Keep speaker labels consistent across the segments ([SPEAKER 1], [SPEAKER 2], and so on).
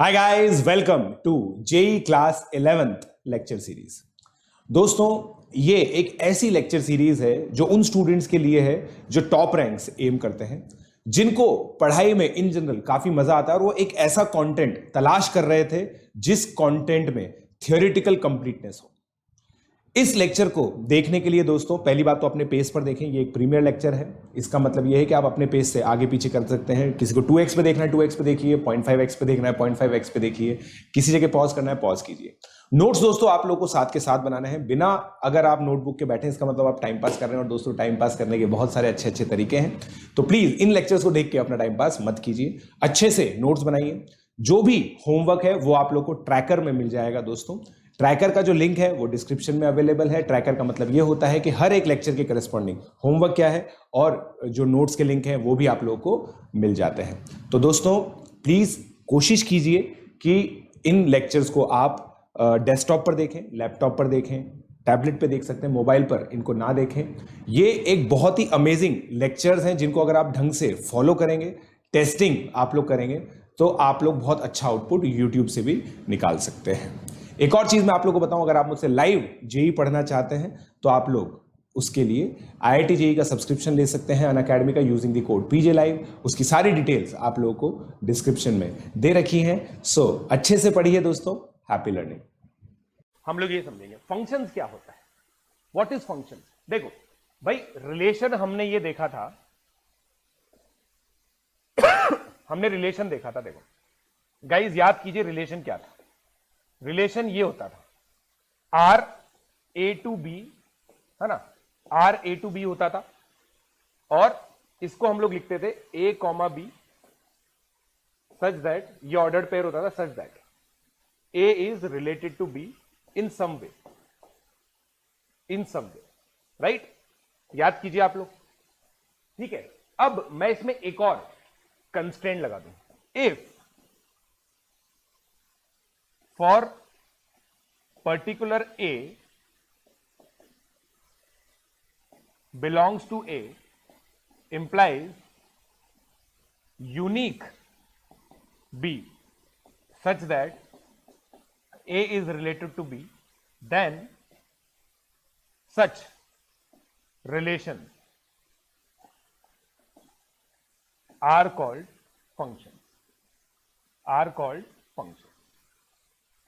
[SPEAKER 1] Hi guys, welcome to JEE class 11th lecture series. दोस्तों, ये एक ऐसी लेक्चर सीरीज है जो उन स्टूडेंट्स के लिए है जो टॉप रैंक्स एम करते हैं, जिनको पढ़ाई में इन जनरल काफी मजा आता है और वो एक ऐसा कंटेंट तलाश कर रहे थे जिस कंटेंट में थियोरेटिकल कंप्लीटनेस हो। इस लेक्चर को देखने के लिए दोस्तों, पहली बात तो अपने पेज पर देखें। ये एक प्रीमियर लेक्चर है। इसका मतलब ये है कि आप अपने पेज से आगे पीछे कर सकते हैं। किसी को 2x पे देखना है 2x पे देखिए, 0.5x पे देखना है 0.5x पे देखिए, किसी जगह पॉज करना है पॉज कीजिए। नोट्स दोस्तों आप लोगों को साथ के साथ बनाने हैं। बिना अगर आप नोटबुक के बैठे, इसका मतलब आप टाइम पास कर रहे हैं। और दोस्तों, टाइम पास करने के बहुत सारे अच्छे अच्छे तरीके हैं, तो प्लीज इन लेक्चर्स को देख के अपना टाइम पास मत कीजिए। अच्छे से नोट्स बनाइए। जो भी होमवर्क है वो आप लोग को ट्रैकर में मिल जाएगा दोस्तों। ट्रैकर का जो लिंक है वो डिस्क्रिप्शन में अवेलेबल है। ट्रैकर का मतलब ये होता है कि हर एक लेक्चर के करस्पॉन्डिंग होमवर्क क्या है और जो नोट्स के लिंक हैं वो भी आप लोगों को मिल जाते हैं। तो दोस्तों, प्लीज कोशिश कीजिए कि इन लेक्चर्स को आप डेस्कटॉप पर देखें, लैपटॉप पर देखें, टैबलेट पे देख सकते हैं, मोबाइल पर इनको ना देखें। ये एक बहुत ही अमेजिंग लेक्चर्स हैं जिनको अगर आप ढंग से फॉलो करेंगे, टेस्टिंग आप लोग करेंगे, तो आप लोग बहुत अच्छा आउटपुट यूट्यूब से भी निकाल सकते हैं। एक और चीज मैं आप लोगों को बताऊं, अगर आप मुझसे लाइव जेई पढ़ना चाहते हैं तो आप लोग उसके लिए आईआईटी जेई का सब्सक्रिप्शन ले सकते हैं अनअकैडमी का, using the code PJ live. उसकी सारी डिटेल्स आप लोगों को डिस्क्रिप्शन में दे रखी हैं। सो अच्छे से पढ़िए दोस्तों। Happy learning.
[SPEAKER 2] हम लोग ये समझेंगे फंक्शंस क्या होता है, व्हाट इज फंक्शन। देखो भाई, रिलेशन हमने ये देखा था हमने रिलेशन देखा था। देखो गाइस, याद कीजिए रिलेशन क्या था। रिलेशन ये होता था आर ए टू बी, है ना। आर ए टू बी होता था और इसको हम लोग लिखते थे A comma B such that, ये ऑर्डर्ड पेयर होता था such that A is related to B in some way, right. याद कीजिए आप लोग, ठीक है। अब मैं इसमें एक और कंस्ट्रेंट लगा दूं, if for particular A belongs to A implies unique B such that A is related to B, then such relations are called functions.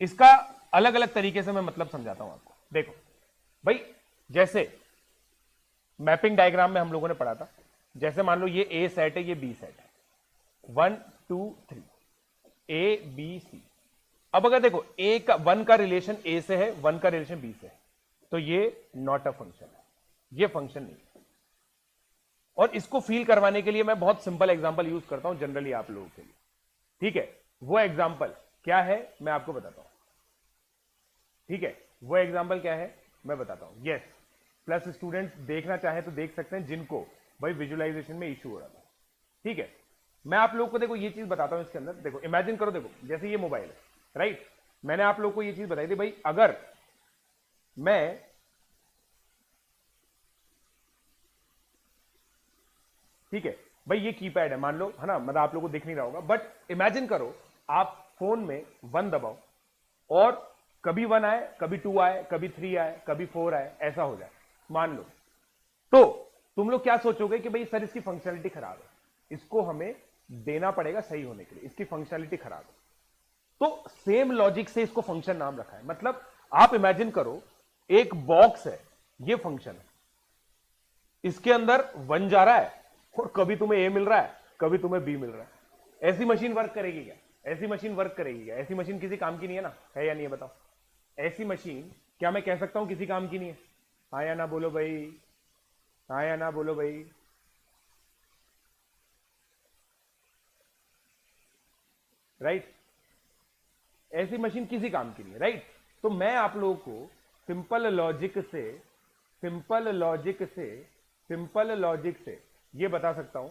[SPEAKER 2] इसका अलग अलग तरीके से मैं मतलब समझाता हूं आपको। देखो भाई, जैसे मैपिंग डायग्राम में हम लोगों ने पढ़ा था, जैसे मान लो ये A सेट है, ये B सेट है, 1 2 3 A B C। अब अगर देखो ए का 1 का रिलेशन ए से है, 1 का रिलेशन बी से है, तो ये नॉट अ फंक्शन है, ये फंक्शन नहीं है। और इसको फील करवाने के लिए मैं बहुत सिंपल एग्जांपल यूज करता हूं जनरली आप लोगों के लिए, ठीक है। वो एग्जांपल क्या है मैं आपको बताता हूं, ठीक है। वो एग्जांपल क्या है मैं बताता हूं। यस, प्लस स्टूडेंट्स देखना चाहे तो देख सकते हैं जिनको भाई विजुअलाइजेशन में इश्यू हो रहा था, ठीक है। मैं आप लोगों को देखो ये चीज बताता हूं इसके अंदर। देखो इमेजिन करो, देखो जैसे ये मोबाइल है, राइट। मैंने आप लोगों को ये चीज बताई थी भाई, अगर मैं ठीक है भाई, ये कीपैड है मान लो, है ना, मतलब आप लोगों को दिख नहीं रहा होगा, बट इमेजिन करो आप फोन में 1 दबाओ और कभी 1 आए, कभी 2 आए, कभी 3 आए, कभी 4 आए, ऐसा हो जाए मान लो, तो तुम लोग क्या सोचोगे कि भाई सर इसकी फंक्शनलिटी खराब है, इसको हमें देना पड़ेगा सही होने के लिए, इसकी फंक्शनलिटी खराब है। तो सेम लॉजिक से इसको फंक्शन नाम रखा है। मतलब आप इमेजिन करो एक बॉक्स है, ये फंक्शन है, इसके अंदर 1 जा रहा है और कभी तुम्हें ए मिल रहा है, कभी तुम्हें बी मिल रहा है। ऐसी मशीन वर्क करेगी क्या? ऐसी मशीन वर्क करेगी क्या? ऐसी मशीन किसी काम की नहीं है ना, है या नहीं है बताओ। ऐसी मशीन क्या मैं कह सकता हूं किसी काम की नहीं है? हाँ या ना बोलो भाई, हाँ या ना बोलो भाई। राइट, ऐसी मशीन किसी काम की नहीं है, राइट। तो मैं आप लोगों को सिंपल लॉजिक से ये बता सकता हूं,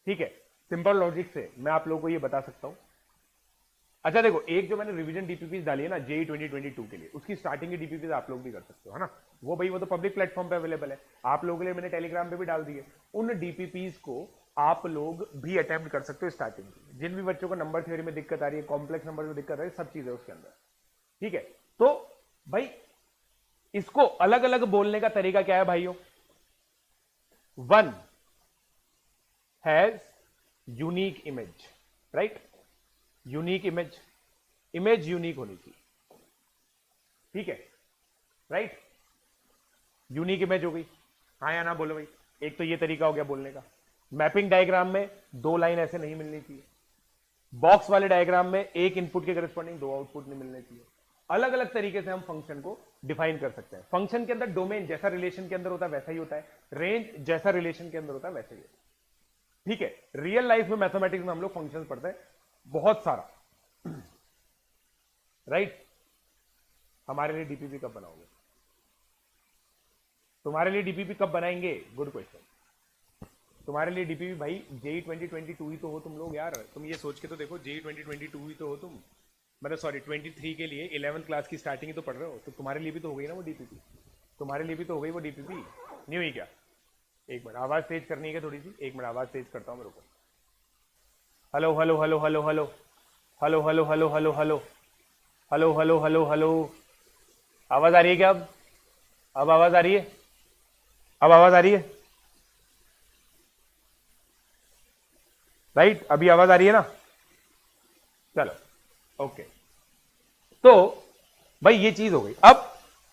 [SPEAKER 2] ठीक है। सिंपल लॉजिक से मैं आप लोगों को ये बता सकता हूं। अच्छा देखो, एक जो मैंने रिवीजन डीपीपी डाली है ना जेई 2022 के लिए, उसकी स्टार्टिंग की डीपीपी आप लोग भी कर सकते हो, है ना। वो भाई वो तो पब्लिक प्लेटफॉर्म पे अवेलेबल है, आप लोगों के लिए मैंने टेलीग्राम पे भी डाल दी है। उन डीपीपीज को आप लोग भी अटेम्प्ट कर सकते हो स्टार्टिंग की। जिन भी बच्चों को नंबर थ्योरी में दिक्कत आ रही है, कॉम्प्लेक्स नंबर में दिक्कत आ रही है, सब चीजें उसके अंदर। ठीक है, तो भाई इसको अलग अलग बोलने का तरीका क्या है भाइयों? One has unique image, right? Unique image, image unique होनी चाहिए, ठीक है, राइट? यूनिक इमेज हो गई, हाँ या ना बोलो भाई। एक तो ये तरीका हो गया बोलने का। मैपिंग डायग्राम में दो लाइन ऐसे नहीं मिलनी चाहिए। बॉक्स वाले डायग्राम में एक इनपुट के करस्पॉन्डिंग दो आउटपुट नहीं मिलने चाहिए। अलग अलग तरीके से हम फंक्शन को डिफाइन कर सकते हैं। फंक्शन के अंदर डोमेन जैसा रिलेशन के अंदर होता है वैसा ही होता है, रेंज जैसा रिलेशन के अंदर होता है वैसा ही होता है, ठीक है। रियल लाइफ में मैथमेटिक्स में हम लोग फंक्शन पढ़ते हैं बहुत सारा, राइट? हमारे लिए डीपीपी कब बनाओगे? तुम्हारे लिए डीपीपी कब बनाएंगे? Good question. तुम्हारे लिए डीपीपी भाई जेई 2022 ही तो हो तुम लोग यार। तुम ये सोच के तो देखो, जेई 2022 ही तो हो तुम, मतलब सॉरी 23 के लिए 11th क्लास की स्टार्टिंग ही तो पढ़ रहे हो, तो तुम्हारे लिए भी तो हो गई ना वो डीपीपी। तुम्हारे लिए भी तो हो गई वो डीपीपी, नहीं हुई क्या? एक मिनट, आवाज तेज करनी है थोड़ी सी, एक मिनट आवाज तेज करता हूँ मेरे को। Hello hello hello hello hello hello hello hello hello hello hello hello hello hello, आवाज आ रही है क्या? अब आवाज आ रही है? अब आवाज आ रही है? राइट, अभी आवाज आ रही है ना? चलो ओके, तो भाई ये चीज हो गई। अब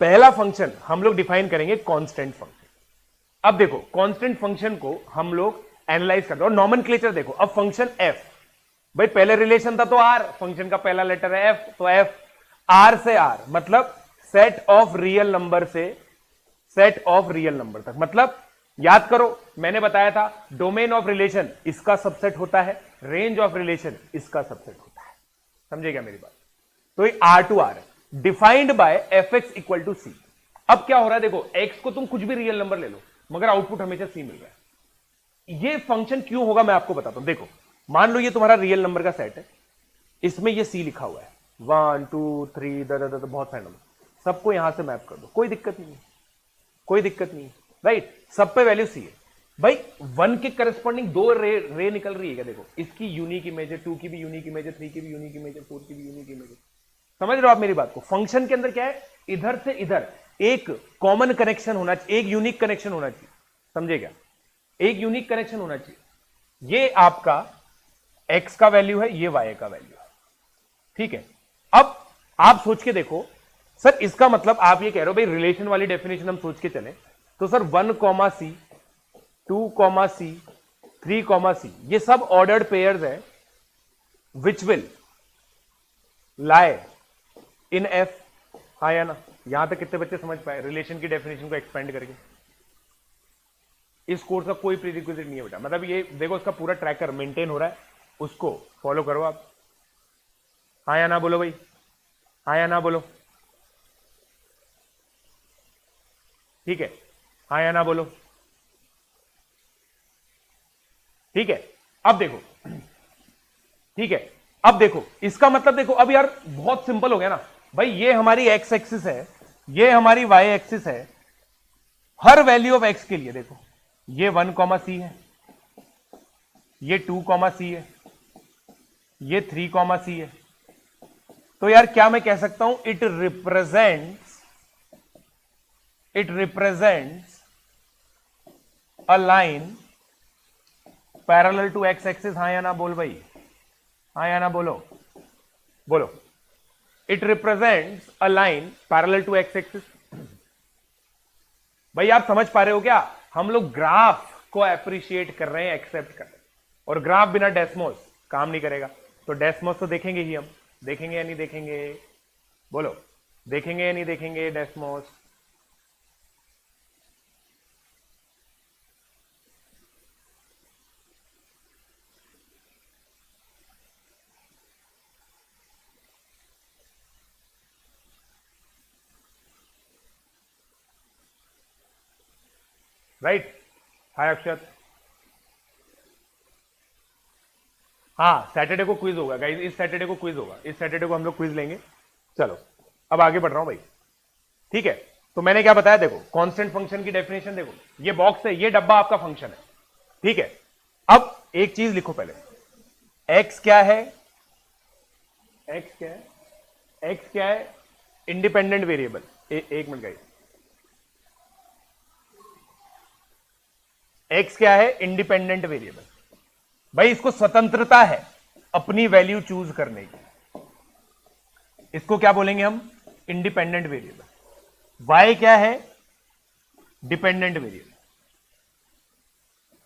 [SPEAKER 2] पहला फंक्शन हम लोग डिफाइन करेंगे कांस्टेंट फंक्शन। अब देखो कांस्टेंट फंक्शन को हम लोग एनालाइज करते हैं, और नॉमेनक्लेचर देखो। अब फंक्शन एफ, भाई पहले रिलेशन था तो आर, फंक्शन का पहला लेटर है एफ, तो एफ आर से आर मतलब सेट ऑफ रियल नंबर से सेट ऑफ रियल नंबर तक। मतलब याद करो मैंने बताया था डोमेन ऑफ रिलेशन इसका सबसेट होता है, रेंज ऑफ रिलेशन इसका सबसेट होता है। समझे क्या मेरी बात? तो ये आर टू आर है defined by f x equal to c. अब क्या हो रहा है देखो, एक्स को तुम कुछ भी रियल नंबर ले लो मगर आउटपुट हमेशा सी मिल रहा है। ये फंक्शन क्यों होगा मैं आपको बताता हूं। देखो मान लो ये तुम्हारा रियल नंबर का सेट है, इसमें ये सी लिखा हुआ है 1 2 3 बहुत सारे नंबर, सबको यहां से मैप कर दो, कोई दिक्कत नहीं है, कोई दिक्कत नहीं है, राइट? सब पे वैल्यू सी है। भाई 1 के करस्पॉन्डिंग दो रे निकल रही है क्या? देखो इसकी यूनिक इमेज है, 2 की भी यूनिक इमेज है, 3 की भी यूनिक इमेज है, 4 की भी यूनिक इमेज है। समझ रहे हो आप मेरी बात को? फंक्शन के अंदर क्या है, इधर से इधर एक कॉमन कनेक्शन होना चाहिए, एक यूनिक कनेक्शन होना चाहिए। समझे क्या? एक यूनिक कनेक्शन होना चाहिए। ये आपका x का वैल्यू है, ये y का वैल्यू है, ठीक है। अब आप सोच के देखो सर, इसका मतलब आप ये कह रहे हो भाई रिलेशन वाली डेफिनेशन हम सोच के चले तो सर 1 कॉमा सी, 2 कॉमा सी, 3 कॉमा सी, ये सब ऑर्डर्ड पेयर्स है which will lie in F. हाँ या ना? यहां तक कितने बच्चे समझ पाए रिलेशन की डेफिनेशन को एक्सपेंड करके? इस कोर्स का कोई प्रीरिक्विजिट नहीं है बेटा, मतलब ये देखो इसका पूरा ट्रैकर मेंटेन हो रहा है, उसको फॉलो करो आप। हाँ या ना बोलो भाई, हाँ या ना बोलो, ठीक है? हाँ या ना बोलो, ठीक है? अब देखो, ठीक है, अब देखो इसका मतलब देखो, अब यार बहुत सिंपल हो गया ना भाई। ये हमारी एक्स एक्सिस है, ये हमारी वाई एक्सिस है। हर वैल्यू ऑफ एक्स के लिए देखो ये 1 कॉमा सी है, ये 2 कॉमा सी है, ये 3 कॉमा सी है। तो यार क्या मैं कह सकता हूं, it represents a line parallel to x axis. हाँ या ना बोल भाई, हाँ या ना बोलो, बोलो। It represents a line parallel to x axis. भाई आप समझ पा रहे हो क्या? हम लोग ग्राफ को अप्रिशिएट कर रहे हैं, एक्सेप्ट कर रहे हैं, और ग्राफ बिना डेस्मोस काम नहीं करेगा। तो डेस्मोस तो देखेंगे ही, हम देखेंगे या नहीं देखेंगे? बोलो, देखेंगे या नहीं देखेंगे डेस्मोस? राइट? हाय अक्षत। हाँ सैटरडे को क्विज होगा गाइस, इस सैटरडे को क्विज होगा, इस सैटरडे को हम लोग क्विज लेंगे। चलो अब आगे बढ़ रहा हूं भाई, ठीक है? तो मैंने क्या बताया, देखो कांस्टेंट फंक्शन की डेफिनेशन देखो, ये बॉक्स है, ये डब्बा आपका फंक्शन है, ठीक है? अब एक चीज लिखो पहले, x क्या है, x क्या है, x क्या है, इंडिपेंडेंट वेरिएबल। एक मिनट गाइस, x क्या है, इंडिपेंडेंट वेरिएबल। भाई इसको स्वतंत्रता है अपनी वैल्यू चूज करने की, इसको क्या बोलेंगे हम, इंडिपेंडेंट वेरिएबल। y क्या है, डिपेंडेंट वेरिएबल।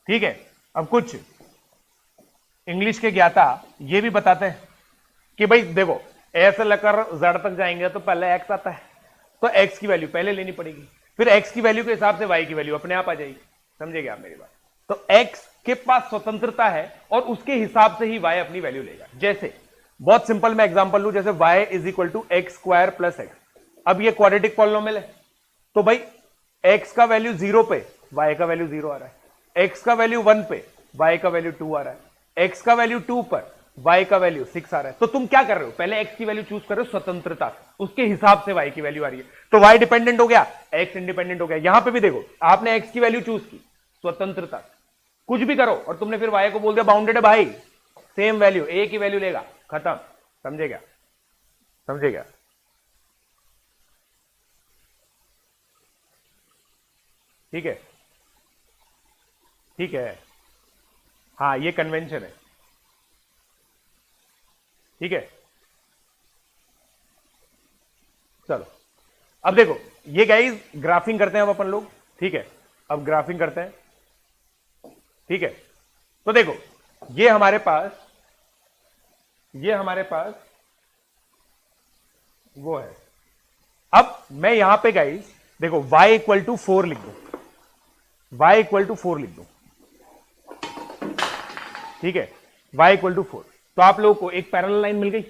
[SPEAKER 2] ठीक है, अब कुछ इंग्लिश के ज्ञाता ये भी बताते हैं कि भाई देखो ऐसे लेकर z तक जाएंगे तो पहले x आता है, तो x की वैल्यू पहले लेनी पड़ेगी, फिर x की वैल्यू के हिसाब से y की वैल्यू अपने आप आ जाएगी। समझेंगे आप मेरी बात? तो x के पास स्वतंत्रता है और उसके हिसाब से ही y अपनी वैल्यू लेगा। जैसे बहुत सिंपल मैं एग्जांपल लूं, जैसे y is equal to x square plus x. अब ये क्वाड्रेटिक पॉलिनोमियल है, तो भाई x का वैल्यू 0 पे y का वैल्यू 0 आ रहा है, x का वैल्यू 1 पे y का वैल्यू 2 आ रहा है, x का वैल्यू 2 पर y का वैल्यू 6 आ रहा है। तो तुम क्या कर रहे हो, पहले x की वैल्यू चूज कर रहे हो स्वतंत्रता, उसके हिसाब से y की वैल्यू आ रही है, तो y डिपेंडेंट हो गया, x इंडिपेंडेंट हो गया। यहां पे भी देखो आपने x की वैल्यू चूज की स्वतंत्रता, कुछ भी करो और तुमने फिर y को बोल दिया बाउंडेड है भाई, सेम वैल्यू, a की वैल्यू लेगा, खत्म। समझेगा, समझेगा? ठीक है, ठीक है, हाँ ये कन्वेंशन है। ठीक है, चलो अब देखो ये गाइस ग्राफिंग करते हैं अब अपन लोग। ठीक है, अब ग्राफिंग करते हैं। ठीक है, तो देखो ये हमारे पास वो है। अब मैं यहां पे गाइस देखो y इक्वल टू 4 लिख दो, y इक्वल टू 4 लिख दो। ठीक है, y इक्वल टू 4, तो आप लोगों को एक पैरेलल लाइन मिल गई,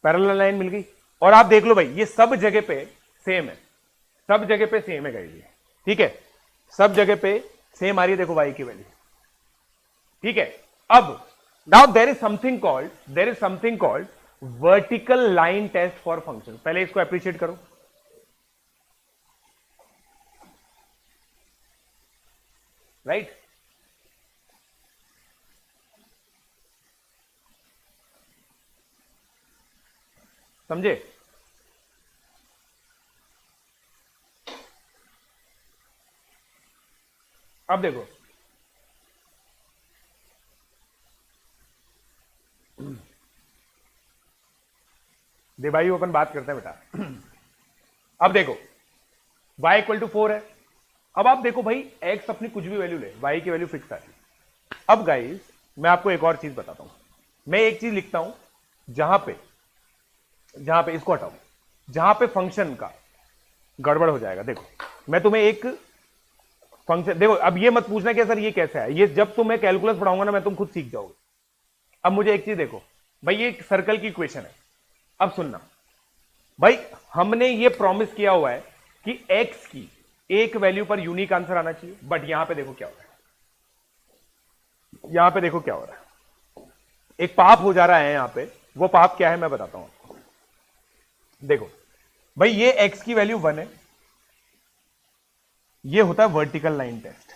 [SPEAKER 2] पैरेलल लाइन मिल गई। और आप देख लो भाई ये सब जगह पे सेम है, सब जगह पे सेम है गाइस। ठीक है, सब जगह पे सेम आ रही है, देखो y की वैल्यू। ठीक है, अब now there is something called vertical line test for function. पहले इसको अप्रिशिएट करो। राइट, समझे? अब देखो दे भाई अपन बात करते हैं बेटा। अब देखो y इक्वल टू 4 है। अब आप देखो भाई x अपनी कुछ भी वैल्यू ले, y की वैल्यू फिक्स आती है। अब गाइस मैं आपको एक और चीज बताता हूं, मैं एक चीज लिखता हूं जहां पे इसको हटाओ, जहां पे फंक्शन का गड़बड़ हो जाएगा। देखो मैं तुम्हें एक फंक्शन, देखो अब ये मत पूछना कि सर ये कैसा है, ये जब तुम्हें कैलकुलस पढ़ाऊंगा ना मैं, तुम खुद सीख जाओगे। अब मुझे एक चीज देखो भाई, ये एक सर्कल की इक्वेशन है। अब सुनना भाई, हमने ये प्रॉमिस किया हुआ है कि x की एक वैल्यू पर यूनिक आंसर आना चाहिए, बट यहां पे देखो क्या हो रहा है, यहां पे देखो क्या हो रहा है, एक पाप हो जा रहा है यहां पे। वो पाप क्या है मैं बताता हूं आपको। देखो भाई ये x की वैल्यू 1 है, ये होता है वर्टिकल लाइन टेस्ट।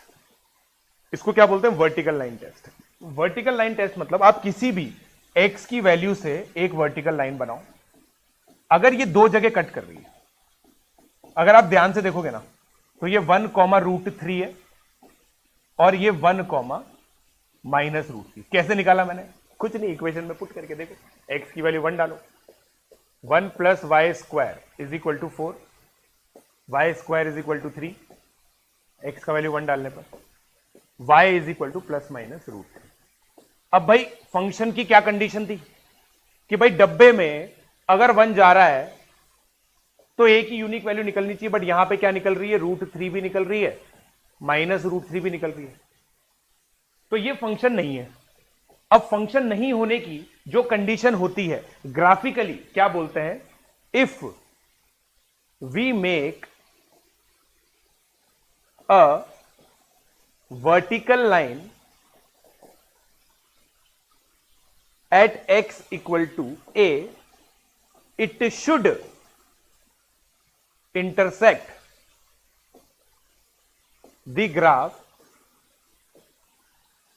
[SPEAKER 2] इसको क्या बोलते हैं, vertical line test. Vertical line test मतलब आप किसी भी x की वैल्यू से एक वर्टिकल लाइन बनाओ, अगर ये दो जगह कट कर रही है, अगर आप ध्यान से देखोगे ना तो ये 1 कॉमा रूट 3 है और ये 1 कॉमा माइनस रूट 3। कैसे निकाला मैंने, कुछ नहीं, इक्वेशन में पुट करके देखो, x की वैल्यू 1 डालो, 1 plus y square is equal to 4, y square is equal to 3, x का वैल्यू 1 डालने पर y is equal to plus minus root 3। अब भाई फंक्शन की क्या कंडीशन थी कि भाई डब्बे में अगर 1 जा रहा है तो एक ही यूनिक वैल्यू निकलनी चाहिए, बट यहां पे क्या निकल रही है, रूट 3 भी निकल रही है, माइनस रूट 3 भी निकल रही है, तो ये फंक्शन नहीं है। अब फंक्शन नहीं होने की जो कंडीशन होती है ग्राफिकली क्या बोलते हैं, if we make a vertical line at x equal to a, it should intersect the graph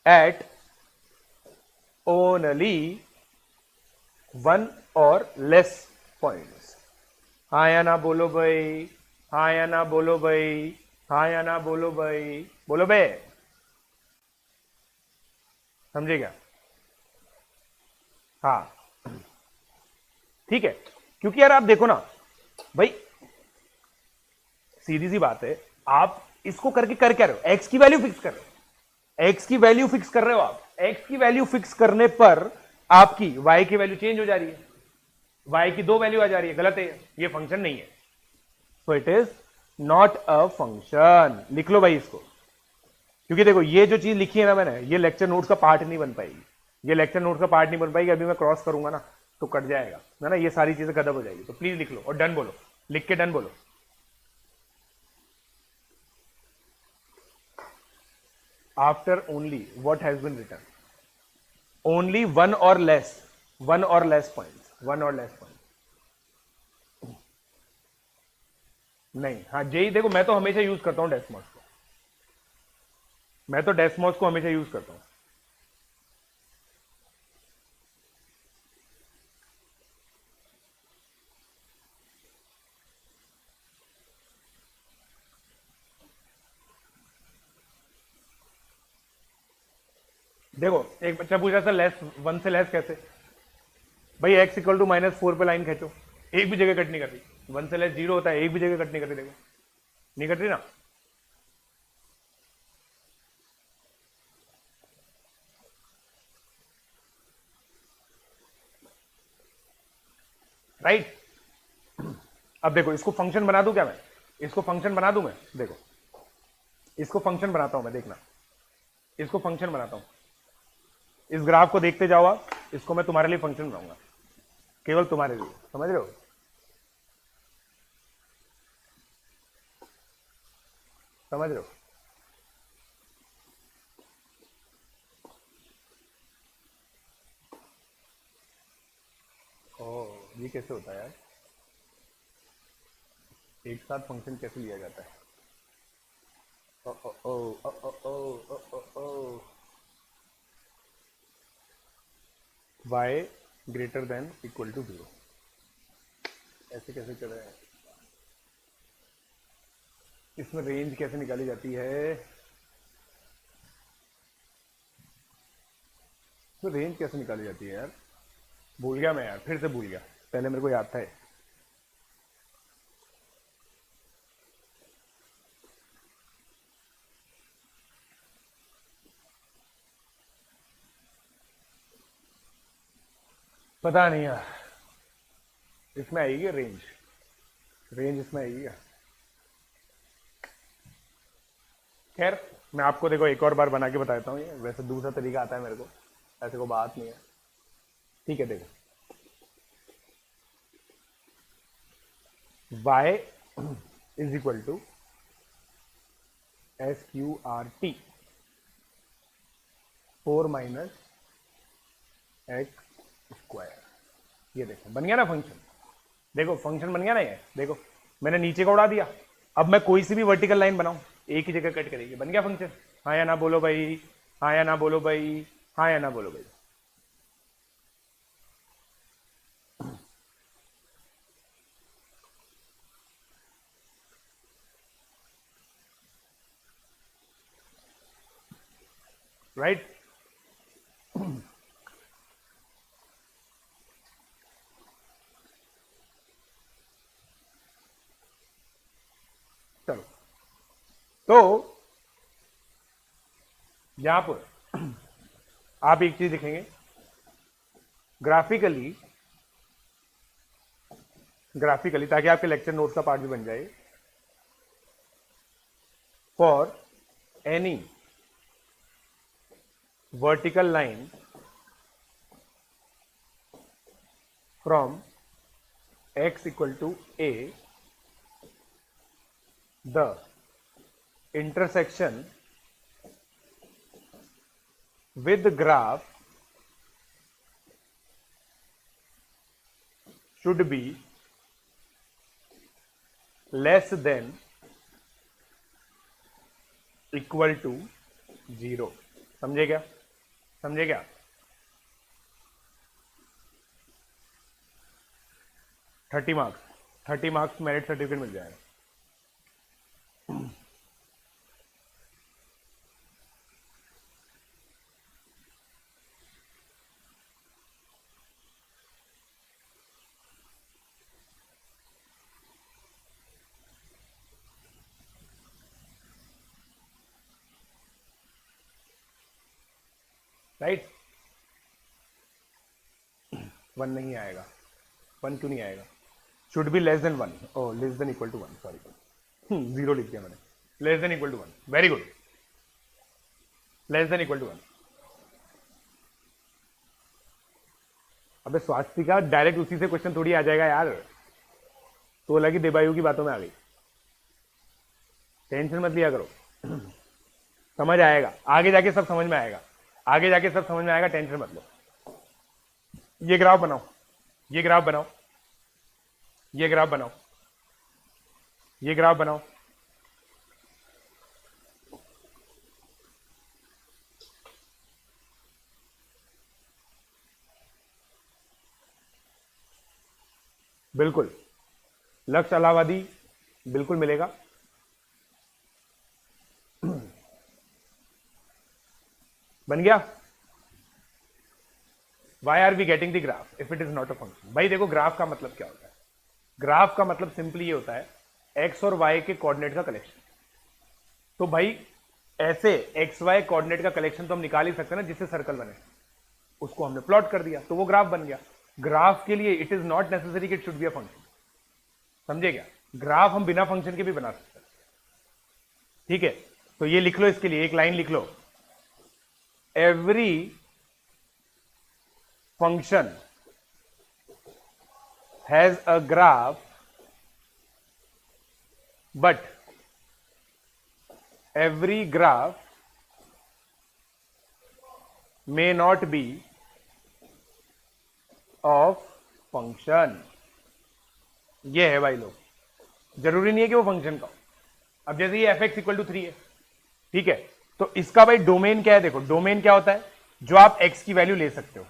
[SPEAKER 2] at only one or less points. हाँ या ना बोलो भाई, हाँ या ना बोलो भाई, हाँ या ना बोलो भाई, बोलो बे, समझे क्या? हाँ ठीक है, क्योंकि यार आप देखो ना भाई, सीधी सी बात है, आप इसको करके कर क्या रहे हो? एक्स की वैल्यू फिक्स कर रहे हो, एक्स की वैल्यू फिक्स कर रहे हो आप। एक्स की वैल्यू फिक्स करने पर आपकी वाई की वैल्यू चेंज हो जा रही है, वाई की दो वैल्यू आ जा रही है, गलत है ये फंक्शन नहीं है। So it is not a function. लिख लो भाई इसको, क्योंकि देखो ये जो चीज लिखी है ना मैंने, ये लेक्चर नोट्स का पार्ट नहीं बन पाएगी, ये लेक्चर नोट्स का पार्ट नहीं बन पाएगी। अभी मैं क्रॉस करूंगा ना तो कट जाएगा, है ना, ये सारी चीजें खत्म हो जाएगी। तो प्लीज लिख लो और डन बोलो, लिख के डन बोलो। After only what has been written, only one or less, one or less point, one or less point नहीं। हाँ जेई देखो, मैं तो हमेशा यूज करता हूं डेस्मॉस को, मैं तो डेस्मॉस को हमेशा यूज करता हूं। देखो एक बच्चा पूछ रहा था लेस वन से लेस कैसे, भाई एक्स इक्वल टू -4 पे लाइन खींचो, एक भी जगह कट नहीं कर रही। वन से लेस 0 होता है, एक भी जगह कट नहीं कर रही, देखो नहीं कट रही ना। राइट, अब देखो इसको फंक्शन बना दूं क्या मैं, इसको फंक्शन बना दूं मैं, देखो इसको फंक्शन बनाता हूं मैं, देखना इसको फंक्शन बनाता हूं। इस ग्राफ को देखते जाओ आप, इसको मैं तुम्हारे लिए फंक्शन बनाऊंगा, केवल तुम्हारे लिए, समझ रहे हो? समझ रहे हो? ओ ये कैसे होता है यार, एक साथ फंक्शन कैसे लिया जाता है? Oh oh oh oh oh oh oh oh oh y greater than equal to 0, ऐसे कैसे कर रहे हैं? इसमें रेंज कैसे निकाली जाती है? इसमें रेंज कैसे निकाली जाती है यार? भूल गया मैं यार, फिर से भूल गया, पहले मेरे को याद था। पता नहीं यार, इसमें आएगी रेंज, रेंज इसमें आएगी क्या? खैर मैं आपको देखो एक और बार बना के बता देता हूँ, ये वैसे दूसरा तरीका आता है मेरे को, ऐसे को बात नहीं है। ठीक है देखो, y is equal to SQRT 4 minus x square, ये देखो बन गया ना फंक्शन, देखो फंक्शन बन गया ना ये, देखो मैंने नीचे का उड़ा दिया, अब मैं कोई सी भी वर्टिकल लाइन बनाऊं एक ही जगह कट करेगी, बन गया फंक्शन। हाँ या ना बोलो भाई, हाँ या ना बोलो भाई, हाँ या ना बोलो भाई। राइट, चलो तो यहां पर आप एक चीज देखेंगे, ग्राफिकली, ग्राफिकली ताकि आपके लेक्चर नोट्स का पार्ट भी बन जाए, for any vertical line from x equal to a, the intersection with the graph should be less than equal to 0. समझे क्या? समझे क्या? 30 मार्क्स मेरिट सर्टिफिकेट मिल जाएगा। राइट? 1 नहीं आएगा। 1 क्यों नहीं आएगा? Should be less than 1, oh less than equal to 1, sorry 0 लिख दिया मैंने। Less than equal to 1, very good. Less than equal to 1। अबे स्वास्थ्य का डायरेक्ट उसी से क्वेश्चन थोड़ी आ जाएगा यार, तो लगी देबायु की बातों में आ गई। टेंशन मत लिया करो समझ आएगा, आगे जाके सब समझ में आएगा, आगे जाके सब समझ में आएगा, टेंशन मत लो। ये ग्राफ बनाओ, ये ग्राफ बनाओ, ये ग्राफ बनाओ, ये ग्राफ बनाओ। बिल्कुल लक्ष्य अलाहाबादी बिल्कुल मिलेगा। बन गया? Why are we getting the graph if it is not a function? भाई देखो ग्राफ का मतलब क्या होता है? ग्राफ का मतलब सिंपली ये होता है x और y के कोऑर्डिनेट का कलेक्शन। तो भाई ऐसे एक्स वाई कोऑर्डिनेट का कलेक्शन तो हम निकाल ही सकते हैं ना जिससे सर्कल बने, उसको हमने प्लॉट कर दिया तो वो ग्राफ बन गया। ग्राफ के लिए इट इज नॉट नेसेसरी कि it should be a function, समझे क्या? ग्राफ हम बिना फंक्शन के भी बना सकते हैं, ठीक है? तो ये लिख लो, इसके लिए एक लाइन लिख लो, every function has a graph but every graph may not be of function। ये है भाई लोग, जरूरी नहीं है कि वो फंक्शन का हो। अब जैसे ये fx इक्वल टू 3 है, ठीक है? तो इसका भाई डोमेन क्या है? देखो डोमेन क्या होता है, जो आप x की वैल्यू ले सकते हो,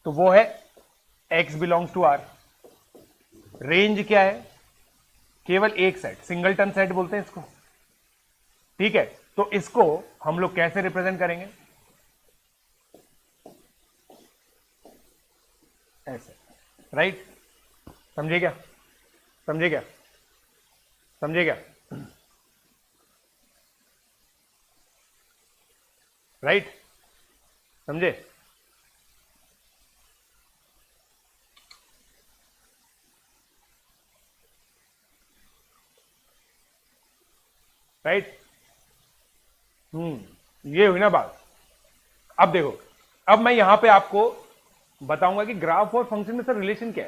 [SPEAKER 2] तो वो है x belongs to r। Range क्या है? केवल एक सेट, सिंगलटन सेट बोलते हैं इसको, ठीक है? तो इसको हम लोग कैसे रिप्रेजेंट करेंगे? ऐसे, राइट? समझे क्या? समझे क्या? समझे क्या? राइट? समझे? राइट? ये हुई ना बात। अब देखो, अब मैं यहां पे आपको बताऊंगा कि ग्राफ और फंक्शन में सर रिलेशन क्या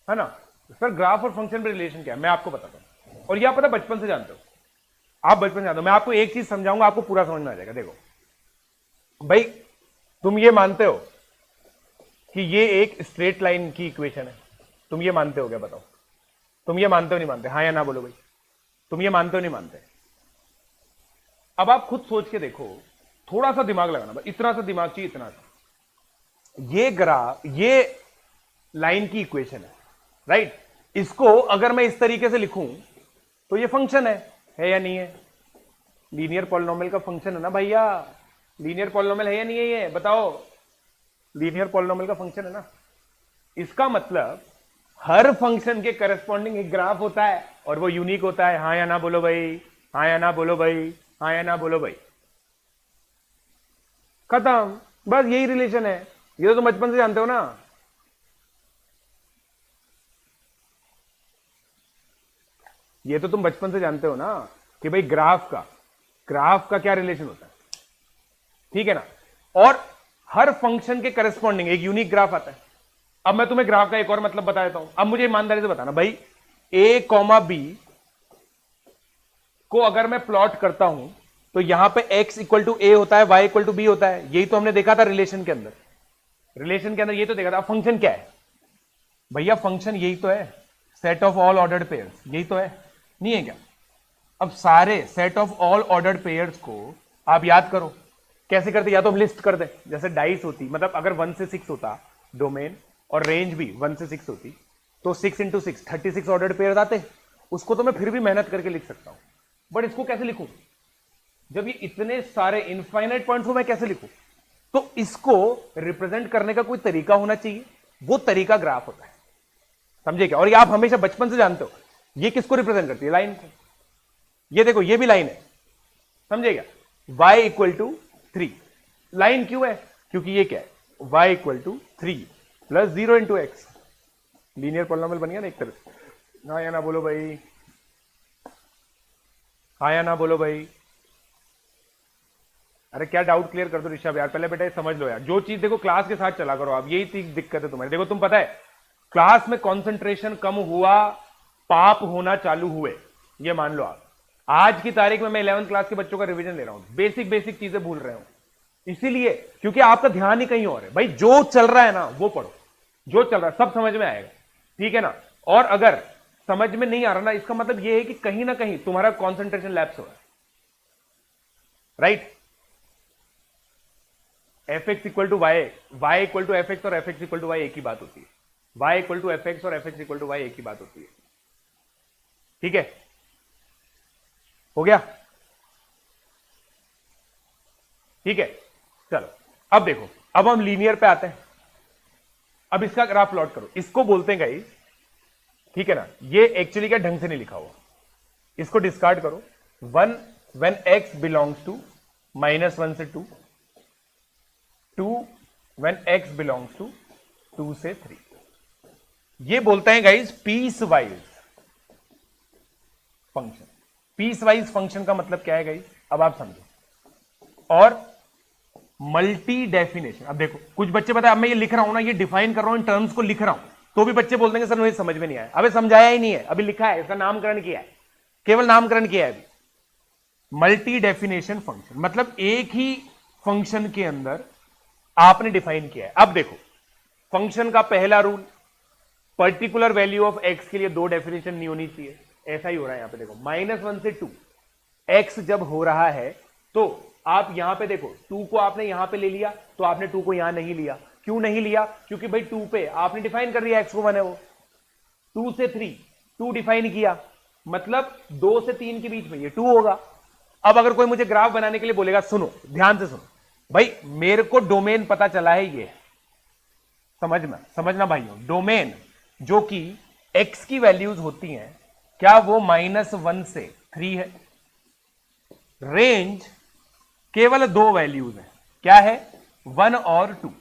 [SPEAKER 2] है ना? सर ग्राफ और फंक्शन में रिलेशन क्या है, मैं आपको बताता हूं। और ये आप पता बचपन से जानते हो, आप बचपन से जानते हो। मैं आपको एक चीज समझाऊंगा, आपको पूरा समझ में आ जाएगा। देखो भाई, तुम ये मानते हो कि ये एक स्ट्रेट लाइन की इक्वेशन है, तुम ये मानते हो क्या? बताओ, तुम ये मानते हो नहीं मानते? हाँ या ना बोलो भाई, तुम ये मानते हो नहीं मानते? अब आप खुद सोच के देखो, थोड़ा सा दिमाग लगाना, बस इतना सा दिमाग चाहिए, इतना सा। ये ग्राफ, ये लाइन की इक्वेशन है, राइट? इसको अगर मैं इस तरीके से लिखूं तो ये फंक्शन है या नहीं है? लीनियर पॉलिनोमियल का फंक्शन है ना भैया, लीनियर पॉलिनोमियल है या नहीं है? ये बताओ, लीनियर पॉलिनोमियल का फंक्शन है ना। इसका मतलब हर फंक्शन के करस्पॉन्डिंग एक ग्राफ होता है और वो यूनिक होता है। हाँ या ना बोलो भाई, हाँ या ना बोलो भाई, हाँ या ना बोलो भाई। खत्म, बस यही रिलेशन है। ये तो तुम बचपन से जानते हो ना। ये तो तुम बचपन से जानते हो ना कि भाई ग्राफ का क्या रिलेशन होता है, ठीक है ना? और हर फंक्शन के करस्पॉन्डिंग एक यूनिक ग्राफ आता है। अब मैं तुम्हें ग्राफ का एक और मतलब बता देता हूं। अब मुझे ईमानदारी से बताना भाई, ए कॉमा बी को अगर मैं प्लॉट करता हूं तो यहां पे x इक्वल टू ए होता है, y इक्वल टू बी होता है। यही तो हमने देखा था रिलेशन के अंदर। रिलेशन के अंदर ये तो देखा था। फंक्शन क्या है भैया? फंक्शन यही तो है, set of all ordered pairs, यही तो है, नहीं है क्या? अब सारे set of all ordered pairs को आप याद करो, कैसे करते, या तो हम लिस्ट कर दे, जैसे डाइस होती, मतलब अगर 1 से 6 होता डोमेन और रेंज भी 1 से 6 होती, तो 6 इंटू 6 36 ऑर्डर्ड पेयर आते। उसको तो मैं फिर भी मेहनत करके लिख सकता हूं, बट इसको कैसे लिखूं जब ये इतने सारे इनफाइनाइट पॉइंट्स हो, मैं कैसे लिखूं? तो इसको रिप्रेजेंट करने का कोई तरीका होना चाहिए, वो तरीका ग्राफ होता है, समझे क्या? और ये आप हमेशा बचपन से जानते हो, ये किसको रिप्रेजेंट करती है? लाइन को। ये देखो, ये भी लाइन है, समझेगा? y इक्वल टू 3, लाइन क्यों है? क्योंकि ये क्या है, y equal to 3 plus 0 into x, linear polynomial बन गया ना एक तरह से। हाँ या ना बोलो भाई, हाँ या ना बोलो भाई। अरे क्या डाउट क्लियर कर दो ऋषभ यार, पहले बेटा समझ लो यार, जो चीज देखो क्लास के साथ चला करो आप, यही चीज दिक्कत है तुम्हारी। देखो तुम पता है क्लास में कंसंट्रेशन कम हुआ, पाप होना चालू हुए, ये मान लो आप। आज की तारीख में मैं 11th क्लास के बच्चों का रिवीजन ले रहा हूं, बेसिक बेसिक चीजें भूल रहे हो, इसीलिए क्योंकि आपका ध्यान ही कहीं और है। भाई जो चल रहा है ना वो पढ़ो, जो चल रहा है सब समझ में आएगा, ठीक है ना? और अगर समझ में नहीं आ रहा ना, इसका मतलब यह है कि कहीं ना कहीं तुम्हारा कॉन्सेंट्रेशन लैप्स हो रहा है, right? F x equal to y, y equal to f x और f x equal to y एक ही बात होती है, y equal to f x और f x equal to y एक ही बात होती है, ठीक है? हो गया? ठीक है, चलो अब देखो, अब हम लीनियर पे आते हैं। अब इसका ग्राफ प्लॉट करो, इसको बोलते हैं गाइस, ठीक है ना? ये एक्चुअली क्या ढंग से नहीं लिखा हुआ, इसको डिस्कार्ड करो। 1 व्हेन x बिलोंग्स टू -1 से 2, 2 व्हेन x बिलोंग्स टू 2 से 3, ये बोलते हैं guys piecewise function. Piecewise function का मतलब क्या है गाइस, अब आप समझो। और मल्टी डेफिनेशन, अब देखो कुछ बच्चे पता है, अब मैं ये लिख रहा हूं ना, ये डिफाइन कर रहा हूं, इन टर्म्स को लिख रहा हूं, तो भी बच्चे बोलते हैं सर मुझे समझ में नहीं आया। अबे समझाया ही नहीं है, अभी लिखा है, इसका नामकरण किया है, केवल नामकरण किया है अभी। मल्टी डेफिनेशन फंक्शन मतलब एक ही फंक्शन के अंदर आपने डिफाइन किया है। अब देखो फंक्शन का पहला rule, particular value of x के लिए 2 डेफिनेशन नहीं होनी चाहिए, ऐसा ही हो रहा है यहां पे। देखो -1 से 2 एक्स जब हो रहा है तो आप यहां पे देखो 2 को आपने यहां पे ले लिया, तो आपने 2 को यहां नहीं लिया। क्यों नहीं लिया? क्योंकि भाई 2 पे आपने डिफाइन कर दिया एक्स को 1 है वो। 2 से 3 2 डिफाइन किया, मतलब 2 से 3 के बीच में ये 2 होगा। अब अगर कोई मुझे ग्राफ बनाने के लिए बोलेगा, सुनो ध्यान से सुनो भाई, मेरे को डोमेन पता चला है, ये समझना भाइयों, डोमेन जो कि एक्स की वैल्यूज होती हैं, क्या वो -1 से 3 है? रेंज केवल 2 वैल्यूज है, क्या है? 1 और 2।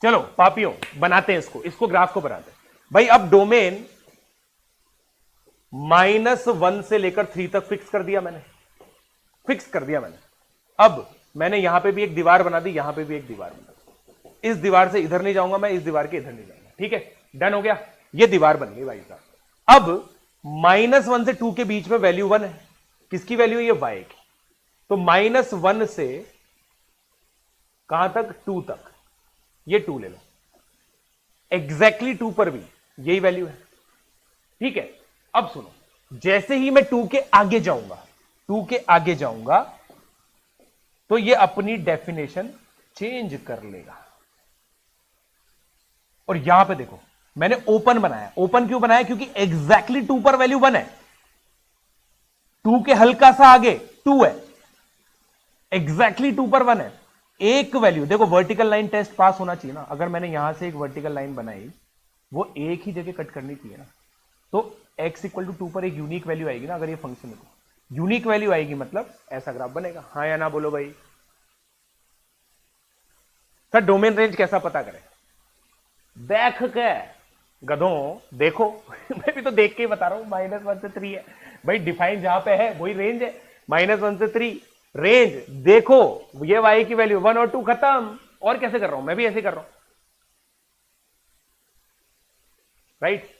[SPEAKER 2] चलो पापियों बनाते हैं इसको ग्राफ को बनाते हैं भाई। अब डोमेन -1 से लेकर 3 तक फिक्स कर दिया मैंने। अब मैंने यहां पे भी एक दीवार बना दी, यहां पे भी एक दीवार बना दी। इस दीवार से इधर नहीं जाऊंगा मैं, इस दीवार के इधर नहीं जाऊंगा, ठीक है? डन हो गया, ये दीवार बन गई भाई साहब। अब -1 से 2 के बीच में वैल्यू 1 है, किसकी वैल्यू है? ये y की। तो -1 से कहां तक? 2 तक, ये 2 ले लो, एग्जैक्टली 2 पर भी यही वैल्यू है, ठीक है? अब सुनो, जैसे ही मैं 2 के आगे जाऊंगा तो ये अपनी डेफिनेशन चेंज कर लेगा। और यहां पे देखो मैंने ओपन बनाया, ओपन क्यों बनाया? क्योंकि एग्जैक्टली 2 पर वैल्यू 1 है, 2 के हल्का सा आगे 2 है, एग्जैक्टली 2 पर 1 है। एक वैल्यू देखो, वर्टिकल लाइन टेस्ट पास होना चाहिए ना। अगर मैंने यहां से एक वर्टिकल लाइन बनाई, वो एक ही जगह कट करनी चाहिए ना, तो x इक्वल टू 2 पर एक यूनिक वैल्यू आएगी ना। अगर ये फंक्शन है तो यूनिक वैल्यू आएगी, मतलब ऐसा ग्राफ बनेगा। हाँ या ना बोलो भाई। सर डोमेन रेंज कैसा पता करें? देख के गधों, देखो मैं भी तो देख के ही बता रहा हूं, -1 से 3 है भाई, डिफाइन जहां पे है वही रेंज है, -1 से 3 रेंज। देखो ये y की वैल्यू 1 और 2 खत्म। और कैसे कर रहा हूं? मैं भी ऐसे कर रहा हूं, right?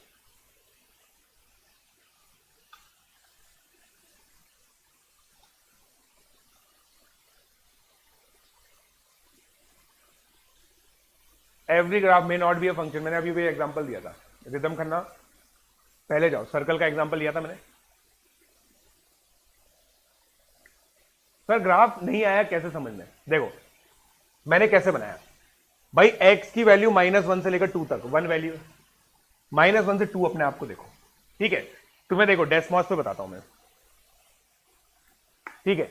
[SPEAKER 2] Every graph may not be a function. मैंने अभी भी एग्जांपल दिया था, रिदम खन्ना पहले जाओ, सर्कल का एग्जांपल लिया था मैंने। सर ग्राफ नहीं आया, कैसे समझना है? देखो मैंने कैसे बनाया भाई, x की वैल्यू -1 से लेकर 2 तक 1 वैल्यू है, -1 से 2 अपने आप को देखो, ठीक है? तुम्हें देखो डेस्मॉस पे बताता हूं मैं, ठीक है?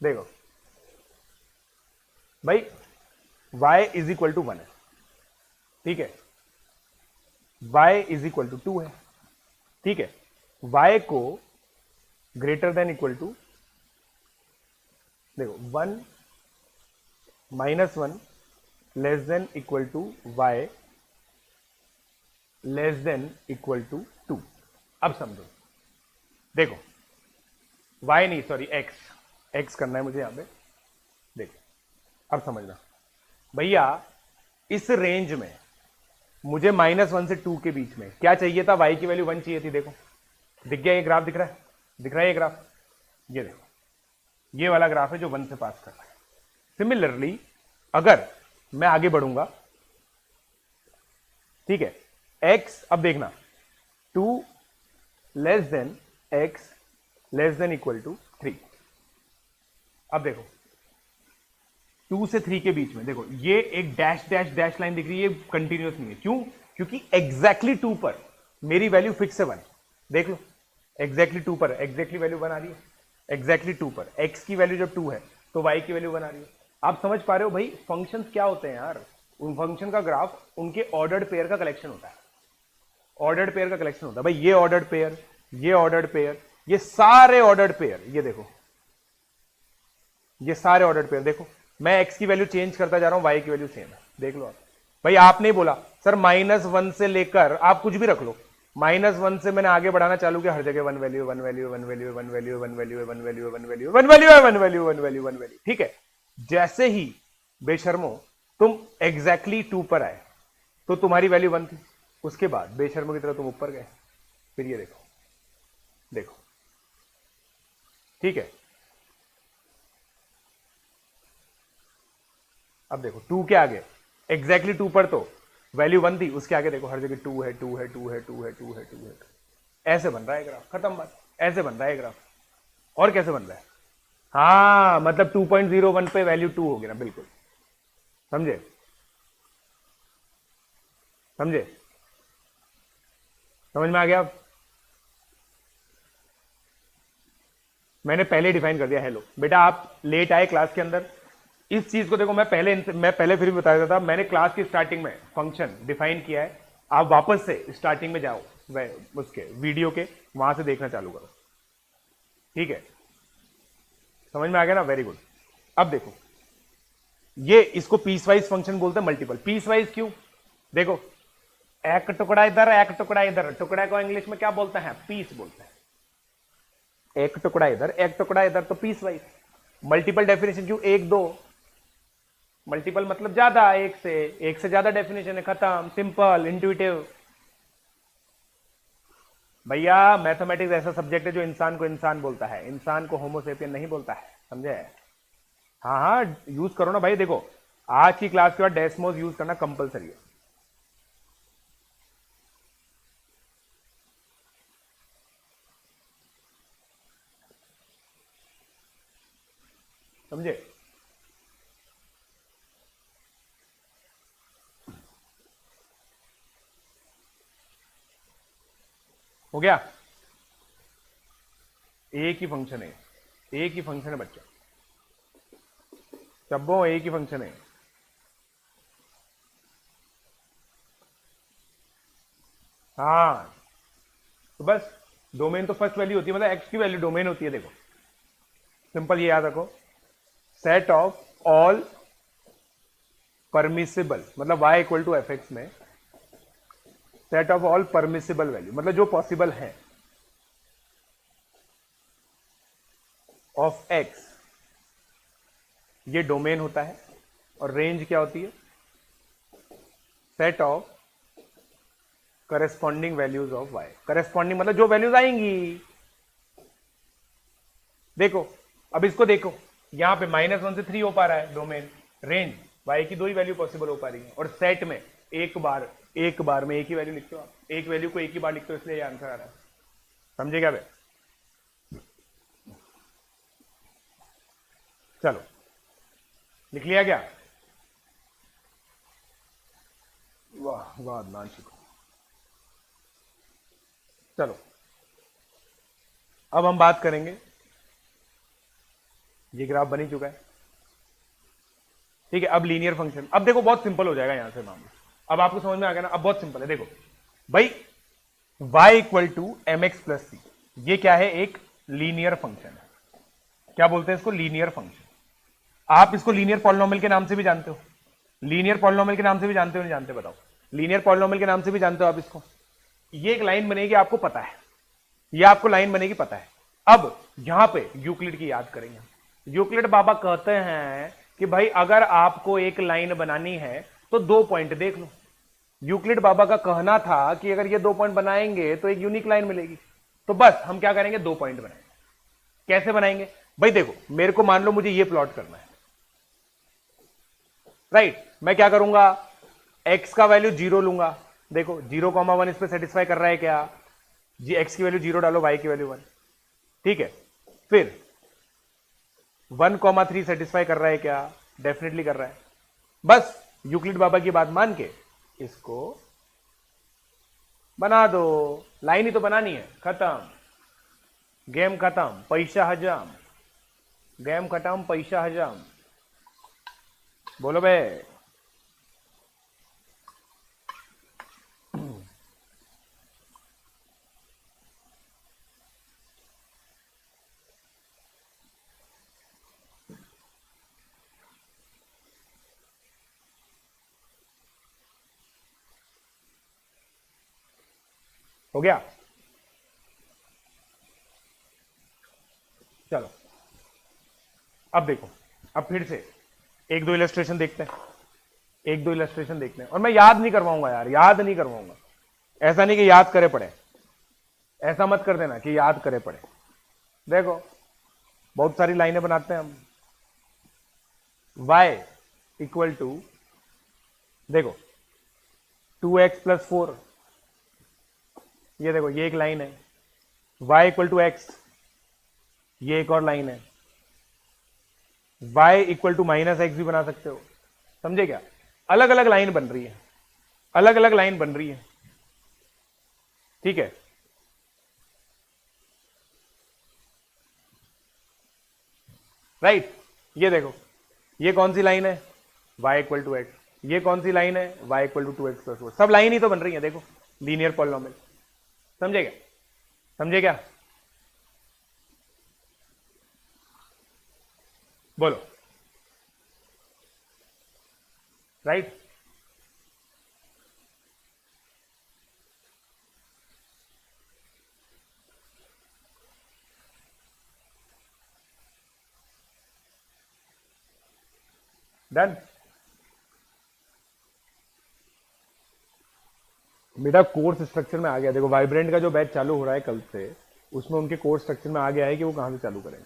[SPEAKER 2] देखो भाई y इज इक्वल टू 1 है, ठीक है? y इज इक्वल टू 2 है, ठीक है? y को ग्रेटर देन इक्वल टू, देखो 1 -1 less than equal to y less than equal to 2। अब समझो, देखो y नहीं सॉरी x करना है मुझे यहां पे। देखो अब समझना भैया, इस रेंज में मुझे -1 से 2 के बीच में क्या चाहिए था? y की वैल्यू 1 चाहिए थी। देखो दिख गया, ये ग्राफ दिख रहा है, दिख रहा है ये ग्राफ, ये देखो ये वाला ग्राफ है जो 1 से पास कर रहा है। सिमिलरली अगर मैं आगे बढ़ूंगा, ठीक है, x अब देखना 2 less than x less than equal to 3। अब देखो 2 से 3 के बीच में देखो ये एक डैश डैश डैश लाइन दिख रही है, ये कंटिन्यूअस नहीं है। क्यों? क्योंकि एग्जैक्टली 2 पर मेरी वैल्यू फिक्स है 1। देख लो एग्जैक्टली 2 पर एग्जैक्टली वैल्यू 1 आ रही है, एग्जैक्टली 2 पर x की वैल्यू जब 2 है तो y की वैल्यू 1 आ रही है। आप समझ पा रहे हो भाई फंक्शंस क्या होते हैं यार? उन फंक्शन का ग्राफ उनके ऑर्डर्ड पेयर का कलेक्शन होता है, ऑर्डर्ड पेयर का कलेक्शन होता है भाई। ये ऑर्डर्ड पेयर, ये ऑर्डर्ड पेयर, ये सारे ऑर्डर्ड पेयर, ये देखो ये सारे ऑर्डर्ड पेयर। देखो मैं x की वैल्यू चेंज करता जा रहा हूं, y की वैल्यू सेम है। देख लो आप भाई, आपने बोला सर -1 से लेकर आप कुछ भी रख लो, -1 से मैंने आगे बढ़ाना चालू किया, हर जगह 1 value 1 value 1 value 1 value 1 value 1 value 1 value 1 value 1 value 1 value 1 value, ठीक है? जैसे ही बेशर्मो तुम एग्जैक्टली 2 पर आए तो तुम्हारी वैल्यू 1 थी, उसके बाद बेशर्मो की तरह तुम ऊपर गए, फिर ये देखो, देखो ठीक है? अब देखो 2 के आगे एग्जैक्टली 2 पर तो वैल्यू 1 थी, उसके आगे देखो हर जगह 2 है 2 है 2 है 2 है 2 है 2 है। ऐसे बन रहा है ग्राफ, खत्म बात। ऐसे बन रहा है ग्राफ। और कैसे बन रहा है? हाँ मतलब 2.01 पे वैल्यू 2 होगी ना, बिल्कुल समझे? समझे? समझ में आ गया? मैंने पहले डिफाइन कर दिया। हेलो बेटा, आप लेट आए क्लास के अंदर, इस चीज को देखो मैं पहले फिर भी बता देता था, मैंने क्लास की स्टार्टिंग में फंक्शन डिफाइन किया है। आप वापस से स्टार्टिंग में जाओ, उसके वीडियो के, वहां से देखना चालू करो, ठीक है? समझ में आ गया ना? Very good. अब देखो ये इसको पीस वाइज फंक्शन बोलते हैं, मल्टीपल। पीस वाइज क्यों? देखो एक टुकड़ा इधर, एक टुकड़ा इधर, टुकड़ा को इंग्लिश में क्या बोलते हैं? पीस बोलते हैं। एक टुकड़ा इधर, एक टुकड़ा इधर, तो पीस वाइज। मल्टीपल डेफिनेशन क्यों? 1 2, मल्टीपल मतलब ज्यादा, एक से ज्यादा डेफिनेशन है, खत्म, सिंपल, इंट्यूटिव। भैया मैथमेटिक्स ऐसा सब्जेक्ट है जो इंसान को इंसान बोलता है, इंसान को होमोसेपियन नहीं बोलता है, समझे? हाँ हाँ यूज करो ना भाई। देखो आज की क्लास के बाद डेस्मोस यूज करना कंपलसरी है, समझे? हो गया? एक ही फंक्शन है, एक ही फंक्शन है बच्चा, चब्बो एक ही फंक्शन है। हाँ तो बस डोमेन तो फर्स्ट वैल्यू होती है, मतलब एक्स की वैल्यू डोमेन होती है। देखो सिंपल ये याद रखो, सेट ऑफ ऑल परमिसिबल, मतलब y equal to f x में set of all permissible value, मतलब जो पॉसिबल है, ऑफ x, ये डोमेन होता है। और रेंज क्या होती है? Set of corresponding values of y। Corresponding मतलब जो वैल्यूज आएंगी। देखो अब इसको देखो, यहां पे -1 से 3 हो पा रहा है डोमेन, रेंज y की 2 ही वैल्यू पॉसिबल हो पा रही है, और सेट में एक बार में एक ही वैल्यू लिखते हो आप, एक वैल्यू को एक ही बार लिखते हो, इसलिए ये आंसर आ रहा है। समझे क्या भाई? चलो लिख लिया क्या? वाह वाह अदनान शिको। चलो अब हम बात करेंगे, ये ग्राफ बन ही चुका है, ठीक है। अब लीनियर फंक्शन, अब देखो बहुत सिंपल हो जाएगा यहां से मामला। अब आपको समझ में आ गया ना? अब बहुत सिंपल है। देखो भाई y equal to m x plus c, ये क्या है? एक लीनियर फंक्शन है। क्या बोलते हैं इसको? Linear function. आप इसको लीनियर पॉलिनोमियल के नाम से भी जानते हो, लीनियर पॉलिनोमियल के नाम से भी जानते हो नहीं जानते? बताओ। लीनियर पॉलिनोमियल के नाम से भी जानते हो आप इसको। ये एक लाइन बनेगी, आपको पता है, ये आपको लाइन बनेगी पता है। अब यहां पे यूक्लिड की याद करेंगे। यूक्लिड बाबा कहते हैं कि भाई अगर आपको एक लाइन बनानी है तो 2 पॉइंट देख लो। यूक्लिड बाबा का कहना था कि अगर ये 2 पॉइंट बनाएंगे तो एक यूनिक लाइन मिलेगी। तो बस हम क्या करेंगे? 2 पॉइंट बनाएंगे। कैसे बनाएंगे भाई? देखो मेरे को मान लो मुझे ये प्लॉट करना है, राइट। मैं क्या करूंगा? x का वैल्यू 0 लूंगा। देखो 0,1 इस पे सेटिस्फाई कर रहा है क्या? जी x की वैल्यू 0 डालो, y की वैल्यू 1, ठीक है। फिर 1,3 सेटिस्फाई कर रहा है क्या? डेफिनेटली कर रहा है। बस यूक्लिड बाबा की बात मान के इसको बना दो। लाइन ही तो बनानी है, खत्म, गेम खत्म, पैसा हजम, गेम खत्म, पैसा हजम। बोलो बे। हो गया? चलो अब देखो, अब फिर से एक दो इलस्ट्रेशन देखते हैं, एक दो इलस्ट्रेशन देखते हैं। और मैं याद नहीं करवाऊंगा यार, याद नहीं करवाऊंगा। ऐसा नहीं कि याद करे पड़े, ऐसा मत कर देना कि याद करे पड़े। देखो बहुत सारी लाइनें बनाते हैं हम। y इक्वल टू, देखो 2x प्लस 4, ये देखो ये एक लाइन है। y इक्वल टू x, ये एक और लाइन है। y equal to minus x भी बना सकते हो, समझे क्या? अलग अलग लाइन बन रही है, अलग अलग लाइन बन रही है, ठीक है। राइट ये देखो ये कौन सी लाइन है? y equal to x. ये कौन सी लाइन है? y equal to 2x plus 4। सब लाइन ही तो बन रही है, देखो लीनियर पॉलिनोमियल। समझे क्या? समझे क्या? बोलो। Right done. बेटा कोर्स स्ट्रक्चर में आ गया। देखो वाइब्रेंट का जो बैच चालू हो रहा है कल से, उसमें उनके कोर्स स्ट्रक्चर में आ गया है कि वो कहां से चालू करेंगे,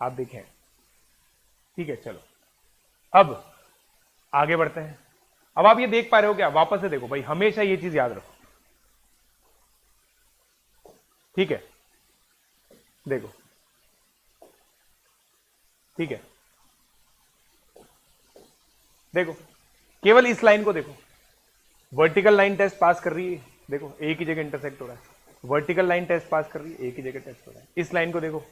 [SPEAKER 2] आप देखें, ठीक है। चलो अब आगे बढ़ते हैं। अब आप ये देख पा रहे हो क्या? वापस से देखो भाई, हमेशा ये चीज याद रखो, ठीक है। देखो ठीक है, देखो केवल इस लाइन को देखो, वर्टिकल लाइन टेस्ट पास कर रही है, देखो एक ही जगह इंटरसेक्ट हो रहा है। वर्टिकल लाइन टेस्ट पास कर रही है, एक ही जगह टेस्ट हो रहा है। इस लाइन को देखो,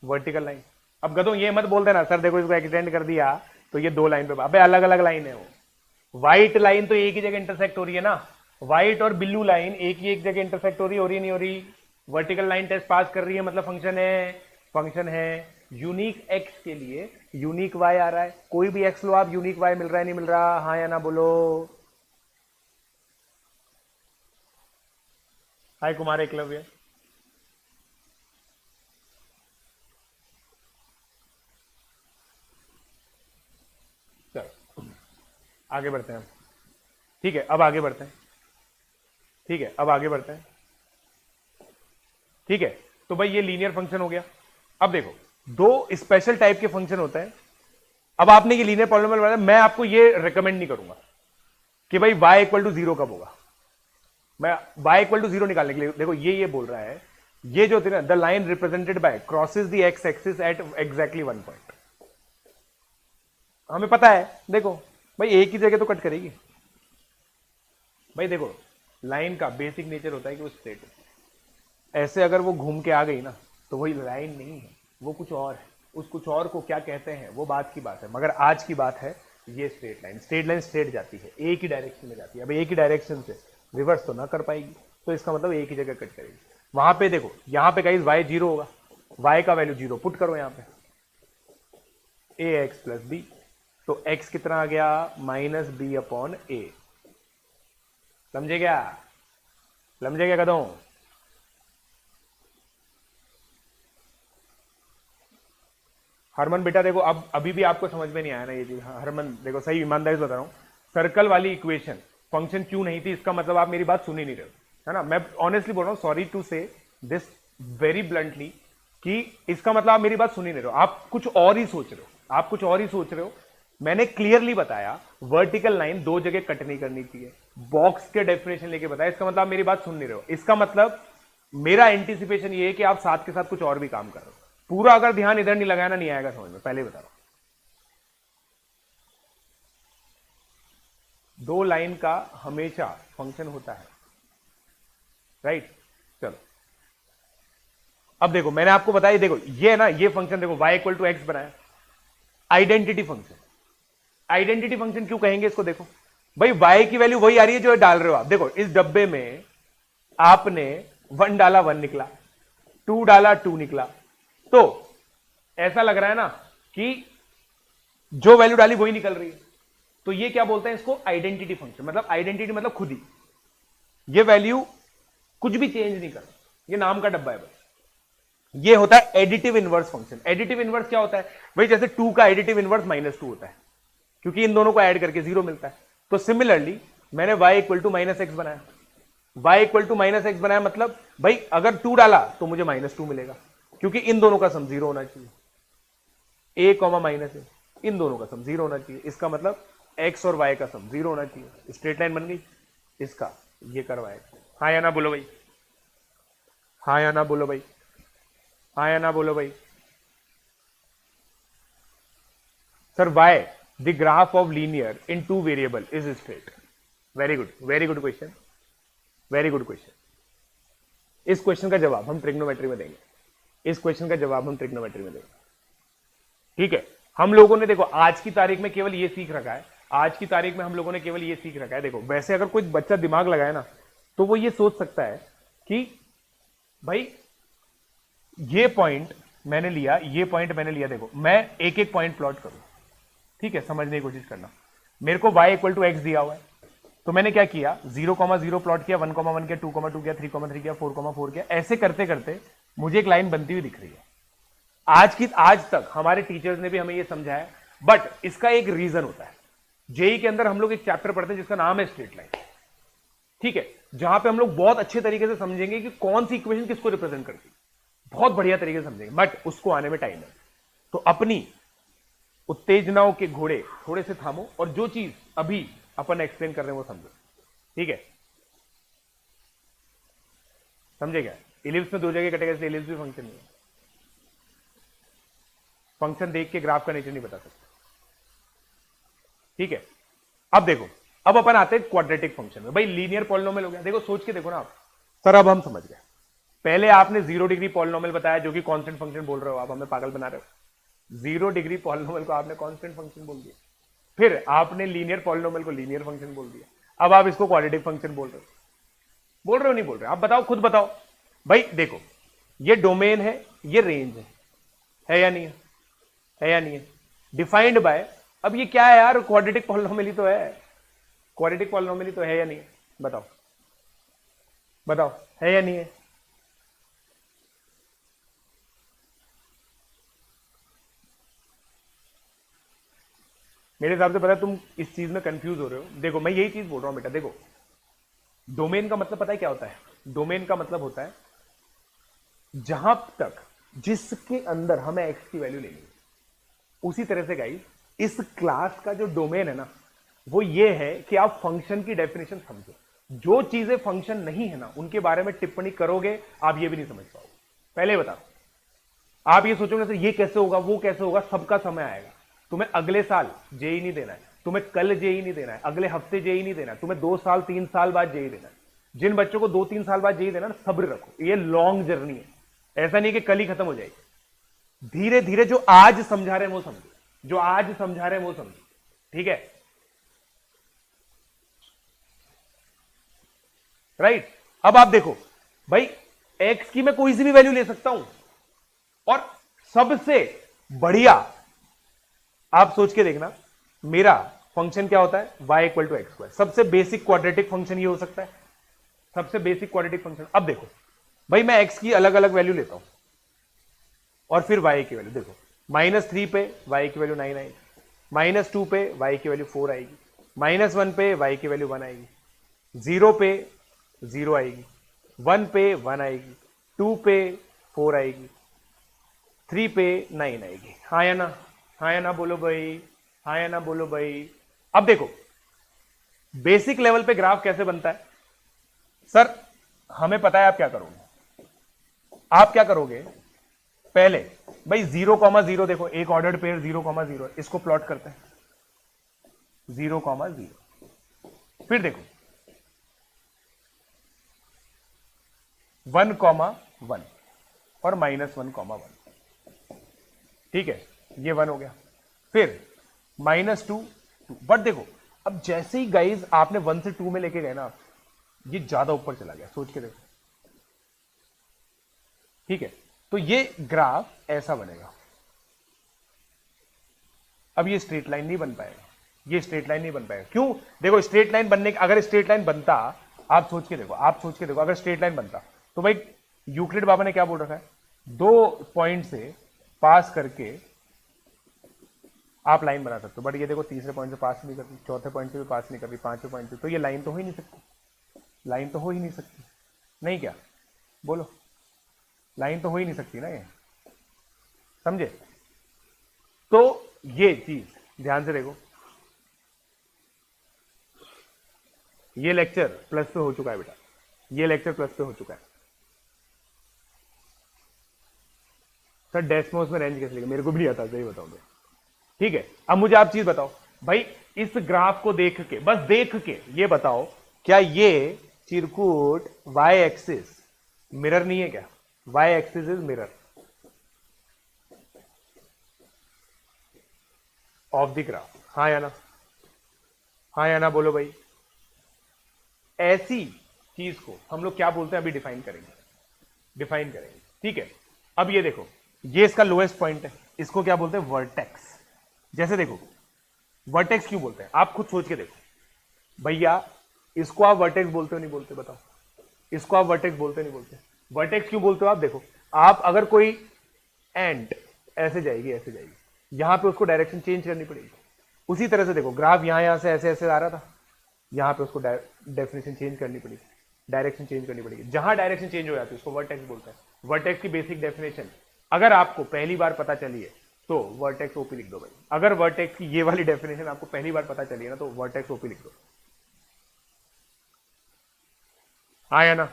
[SPEAKER 2] वर्टिकल लाइन। अब गधों ये मत बोल देना सर देखो इसको एक्सटेंड कर दिया तो ये 2 लाइन पे, अबे अलग अलग लाइन है वो। व्हाइट लाइन तो एक ही जगह इंटरसेक्ट हो रही है ना, व्हाइट और ब्लू लाइन एक ही एक जगह इंटरसेक्ट हो रही है नहीं हो रही? वर्टिकल लाइन टेस्ट पास कर रही है, मतलब फंक्शन है, फंक्शन है। यूनिक एक्स के लिए यूनिक वाई आ रहा है, कोई भी एक्स लो आप, यूनिक वाई मिल रहा है नहीं मिल रहा? हाँ या ना बोलो। हाय कुमार एकलव्य। चलो आगे बढ़ते हैं, ठीक है। अब आगे बढ़ते हैं, ठीक है। अब आगे बढ़ते हैं, ठीक है। तो भाई ये लीनियर फंक्शन हो गया। अब देखो 2 स्पेशल टाइप के फंक्शन होते हैं। अब आपने ये लीनियर पॉलिनोमियल बनाया, मैं आपको ये रिकमेंड नहीं करूंगा कि भाई y इक्वल टू 0 कब होगा। मैं y इक्वल टू 0 निकालने के लिए, देखो ये बोल रहा है, ये जो the line represented by crosses the x axis at exactly 1 point. हमें पता है, देखो भाई एक ही जगह तो कट करेगी भाई। देखो लाइन का बेसिक नेचर होता है कि वो स्ट्रेट है। ऐसे अगर वो घूम के आ गई ना तो वही लाइन नहीं है, वो कुछ और है। उस कुछ और को क्या कहते हैं वो बात की बात है, मगर आज की बात है ये straight line. Straight line straight जाती है, एक ही डायरेक्शन में जाती है। अब एक ही डायरेक्शन से रिवर्स तो ना कर पाएगी, तो इसका मतलब एक ही जगह कट करेगी। वहां पे देखो, यहां पे गाइस y 0 होगा, y का वैल्यू 0 पुट करो यहां पे, ax प्लस बी। तो x कितना आ गया, माइनस बी अपॉन ए। समझे क्या, समझे क्या कदम। हरमन बेटा देखो, अब अभी भी आपको समझ में नहीं आया ना ये चीज। हाँ, हरमन देखो, सही ईमानदारी से बता रहा हूं, सर्कल वाली इक्वेशन फंक्शन क्यों नहीं थी, इसका मतलब आप मेरी बात सुन ही नहीं रहे हो, है ना। मैं ऑनेस्टली बोल रहा हूं, सॉरी टू से दिस वेरी ब्लंटली, कि इसका मतलब आप मेरी बात सुन ही नहीं रहे हो, आप कुछ और ही सोच रहे हो, आप कुछ और ही सोच रहे हो। मैंने क्लियरली बताया वर्टिकल लाइन दो जगह कट नहीं करनी चाहिए, बॉक्स के डेफिनेशन लेके बताया। इसका मतलब आप मेरी बात सुन नहीं रहे हो। इसका मतलब मेरा एंटिसिपेशन ये है कि आप साथ के साथ कुछ और भी काम कर रहे हो। पूरा अगर ध्यान इधर नहीं लगाना, नहीं आएगा समझ में, पहले ही बता रहा हूं। दो लाइन का हमेशा फंक्शन होता है, राइट। चलो अब देखो, मैंने आपको बताया, देखो ये ना, ये फंक्शन देखो y इक्वल टू एक्स बनाया, आइडेंटिटी फंक्शन। आइडेंटिटी फंक्शन क्यों कहेंगे इसको, देखो भाई y की वैल्यू वही आ रही है जो डाल रहे हो आप। देखो इस डब्बे में आपने 1 डाला 1 निकला, 2 डाला 2 निकला, तो ऐसा लग रहा है ना कि जो वैल्यू डाली वही निकल रही है। तो ये क्या बोलते हैं इसको, आइडेंटिटी फंक्शन। मतलब आइडेंटिटी मतलब खुद ही, ये वैल्यू कुछ भी चेंज नहीं कर, ये नाम का डब्बा है बस। ये होता है additive inverse function. Additive inverse क्या होता है भाई, जैसे 2 का एडिटिव इनवर्स -2 होता है, क्योंकि इन दोनों को ऐड करके 0 मिलता है। तो सिमिलरली मैंने y इक्वल टू -x बनाया, y इक्वल टू -x बनाया, मतलब भाई अगर 2 डाला तो मुझे -2 मिलेगा, क्योंकि इन दोनों का सम 0 होना चाहिए, a, -a, इन दोनों का सम 0 होना चाहिए। इसका मतलब x और y का सम 0 होना चाहिए। स्ट्रेट लाइन बन गई, इसका ये करवाएगा। हाँ या ना बोलो भाई, हाँ या ना बोलो भाई, हाँ या ना बोलो भाई। Sir y the graph of linear in 2 variable is straight. Very good, very good question, very good question. इस क्वेश्चन का जवाब हम ट्रिग्नोमेट्री में देंगे, इस क्वेश्चन का जवाब हम ट्रिग्नोमेट्री में देंगे, ठीक है। हम लोगों ने देखो आज की तारीख में केवल ये सीख रखा है, आज की तारीख में हम लोगों ने केवल ये सीख रखा है। देखो वैसे अगर कोई बच्चा दिमाग लगाए ना, तो वो ये सोच सकता है कि भाई ये पॉइंट मैंने लिया, ये पॉइंट मैंने लिया, देखो मैं एक एक पॉइंट प्लॉट करूं, ठीक है, समझने की कोशिश करना। मेरे को y इक्वल टू एक्स दिया हुआ है, तो मैंने क्या किया, 0,0 प्लॉट किया, 1,1 किया, 2,2 किया, 3,3 किया, 4,4 किया। ऐसे करते करते मुझे एक लाइन बनती हुई दिख रही है। आज तक हमारे टीचर्स ने भी हमें यह समझाया, बट इसका एक रीजन होता है। जेई के अंदर हम लोग एक चैप्टर पढ़ते हैं जिसका नाम है स्ट्रेट लाइन, ठीक है, जहां पे हम लोग बहुत अच्छे तरीके से समझेंगे कि कौन सी इक्वेशन किसको रिप्रेजेंट करती है, बहुत बढ़िया तरीके से समझेंगे, बट उसको आने में टाइम है। तो अपनी उत्तेजनाओं के घोड़े थोड़े से थामो, और जो चीज अभी अपन एक्सप्लेन कर रहे हैं वो समझो, ठीक है। समझे क्या, इलिप्स में दो जगह कटेगा, इसलिए इलिप्स भी फंक्शन नहीं है। फंक्शन देख के ग्राफ का नेचर नहीं बता सकते, ठीक है। अब देखो, अब अपन आते हैं क्वाड्रेटिक फंक्शन में। भाई लीनियर पॉलिनोमियल हो गया, देखो सोच के देखो ना आप, सर अब हम समझ गए। पहले आपने 0 डिग्री पॉलिनोमियल बताया जो कि कांस्टेंट फंक्शन बोल रहे हो, आप हमें पागल बना रहे हो। 0 डिग्री पॉलिनोमियल को आपने कांस्टेंट फंक्शन बोल दिया, फिर आपने लीनियर पॉलिनोमियल को लीनियर फंक्शन बोल दिया, अब आप इसको क्वाड्रेटिक फंक्शन बोल रहे हो। बोल रहे हो नहीं बोल रहे, आप बताओ, खुद बताओ। भाई देखो, ये डोमेन है, ये रेंज है या नहीं है, है या नहीं है, डिफाइंड बाय, अब ये क्या है यार, क्वाड्रेटिक पॉलिनोमियल ही तो है, क्वाड्रेटिक पॉलिनोमियल ही तो है या नहीं है, बताओ बताओ, है या नहीं है। मेरे हिसाब से पता है तुम इस चीज में कंफ्यूज हो रहे हो। देखो मैं यही चीज बोल रहा हूं बेटा, देखो डोमेन का मतलब पता है क्या होता है, डोमेन का मतलब होता है जहां तक जिसके अंदर हमें एक्स की वैल्यू लेनी है। उसी तरह से गाइस इस क्लास का जो डोमेन है ना, वो ये है कि आप फंक्शन की डेफिनेशन समझो। जो चीजें फंक्शन नहीं है ना, उनके बारे में टिप्पणी करोगे आप ये भी नहीं समझ पाओगे। पहले बताओ, आप ये सोचोगे सर ये कैसे होगा, वो कैसे होगा, सबका समय आएगा। तुम्हें अगले साल जेई नहीं देना है, तुम्हें कल जेई नहीं देना है, अगले हफ्ते जेई नहीं देना है, तुम्हें 2 साल 3 साल बाद जेई देना है। जिन बच्चों को 2-3 साल बाद जेई देना, सब्र रखो, ये लॉन्ग जर्नी है, ऐसा नहीं कि कल ही खत्म हो जाएगी। धीरे धीरे जो आज समझा रहे हैं वो समझो, जो आज समझा रहे हैं वो समझो, ठीक है? राइट? अब आप देखो भाई, एक्स की मैं कोई सी भी वैल्यू ले सकता हूं, और सबसे बढ़िया आप सोच के देखना, मेरा फंक्शन क्या होता है? y equal to x square. सबसे बेसिक क्वाड्रेटिक फंक्शन ये हो सकता है, सबसे बेसिक क्वाड्रेटिक फंक्शन। अब देखो भाई, मैं x की अलग अलग वैल्यू लेता हूं और फिर y की वैल्यू देखो, -3 पे y की वैल्यू 9 आएगी, -2 पे y की वैल्यू 4 आएगी, -1 पे y की वैल्यू 1 आएगी, 0 पे 0 आएगी, 1 पे 1 आएगी, 2 पे 4 आएगी, 3 पे 9 आएगी। हाँ या ना? हाँ या ना बोलो भाई, हाँ या ना बोलो भाई। अब देखो बेसिक लेवल पे ग्राफ कैसे बनता है। सर हमें पता है, आप क्या करोगे? आप क्या करोगे? पहले भाई 0,0 देखो, एक ऑर्डर्ड पेयर 0,0, इसको प्लॉट करते हैं 0,0। फिर देखो 1,1 और -1,1, ठीक है, ये 1 हो गया। फिर -2, बट देखो अब जैसे ही गाइज आपने 1 से 2 में लेके गए ना, ये ज्यादा ऊपर चला गया, सोच के देखो, ठीक है? तो ये ग्राफ ऐसा बनेगा। अब ये स्ट्रेट लाइन नहीं बन पाएगा, ये स्ट्रेट लाइन नहीं बन पाएगा। क्यों? देखो स्ट्रेट लाइन बनने, अगर स्ट्रेट लाइन बनता, आप सोच के देखो, आप सोच के देखो, अगर स्ट्रेट लाइन बनता तो भाई यूक्लिड बाबा ने क्या बोल रखा है? 2 पॉइंट से पास करके आप लाइन बना सकते हो, बट ये देखो तीसरे पॉइंट से पास नहीं करती, चौथे पॉइंट से भी पास नहीं करती, पांचवें पॉइंट से, तो ये लाइन तो हो ही नहीं सकती, लाइन तो हो ही नहीं सकती, नहीं क्या? बोलो, लाइन तो हो ही नहीं सकती ना, ये समझे? तो ये चीज ध्यान से देखो, ये लेक्चर प्लस पे हो चुका है बेटा, ये लेक्चर प्लस पे हो चुका है। सर डेस्मोस में रेंज कैसे लेगा? मेरे को भी नहीं आता, सही बताऊं तो, ठीक है? अब मुझे आप चीज बताओ भाई, इस ग्राफ को देख के, बस देख के ये बताओ, क्या ये चिरकुट y एक्सिस मिरर नहीं है क्या? y axis is mirror of the graph. हाँ या ना? हाँ या ना बोलो भाई। ऐसी चीज को हम लोग क्या बोलते हैं, अभी डिफाइन करेंगे, डिफाइन करेंगे, ठीक है? अब ये देखो, ये इसका लोएस्ट पॉइंट है, इसको क्या बोलते हैं? वर्टेक्स। जैसे देखो वर्टेक्स क्यों बोलते हैं, आप खुद सोच के देखो भैया, इसको आप वर्टेक्स बोलते हो नहीं बोलते? बताओ, इसको आप वर्टेक्स बोलते नहीं बोलते? वर्टेक्स क्यों बोलते हो? आप देखो, आप अगर कोई एंट ऐसे जाएगी, ऐसे जाएगी, यहां पे उसको डायरेक्शन चेंज करनी पड़ेगी। उसी तरह से देखो ग्राफ यहां से ऐसे ऐसे आ रहा था, यहां पे उसको डेफिनेशन चेंज करनी पड़ेगी, डायरेक्शन चेंज करनी पड़ेगी। जहां डायरेक्शन चेंज हो जाती है उसको वर्टेक्स बोलते हैं। वर्टेक्स की बेसिक डेफिनेशन अगर आपको पहली बार पता चली है तो वर्टेक्स ओपी लिख दो भाई। अगर वर्टेक्स की ये वाली डेफिनेशन आपको पहली बार पता चली है ना, तो वर्टेक्स ओपी लिख दो। हाँ या ना?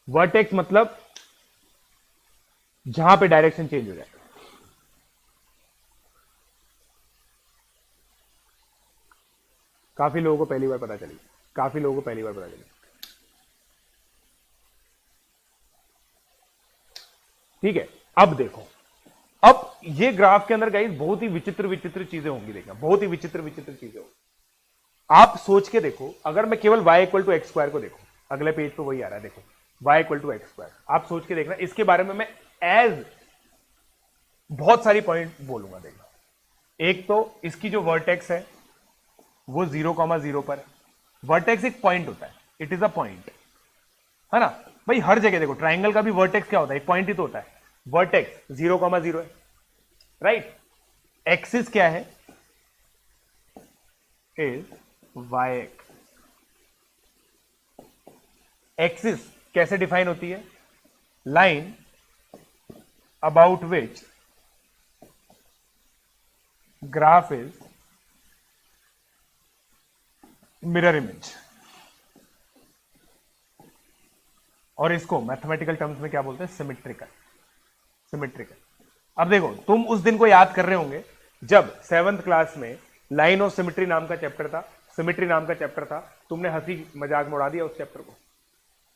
[SPEAKER 2] वर्टेक्स मतलब जहां पे डायरेक्शन चेंज हो जाए। काफी लोगों को पहली बार पता चली, काफी लोगों को पहली बार पता चली, ठीक है? अब देखो, अब ये ग्राफ के अंदर गाइस बहुत ही विचित्र विचित्र चीजें होंगी, देखना, बहुत ही विचित्र विचित्र चीजें होंगी। आप सोच के देखो, अगर मैं केवल y equal to x square को देखो, अगले पेज पे वही आ रहा है, देखो y equal to x square, आप सोच के देखना, इसके बारे में मैं एज बहुत सारी पॉइंट बोलूंगा। देखना, एक तो इसकी जो वर्टेक्स है वो 0,0 पर है। वर्टेक्स एक पॉइंट होता है, इट इज अ पॉइंट, है ना भाई? हर जगह देखो, ट्राइंगल का भी वर्टेक्स क्या होता है? एक पॉइंट ही तो होता है। वर्टेक्स 0,0 है, राइट? एक्सिस क्या है? Is y x. एक्सिस कैसे डिफाइन होती है? Line about which graph is mirror image, और इसको मैथमेटिकल टर्म्स में क्या बोलते हैं? सिमेट्रिकल। सिमेट्रिकल। अब देखो तुम उस दिन को याद कर रहे होंगे जब 7th क्लास में लाइन ऑफ सिमेट्री नाम का चैप्टर था, सिमेट्री नाम का चैप्टर था, तुमने हंसी मजाक में उड़ा दिया उस चैप्टर को।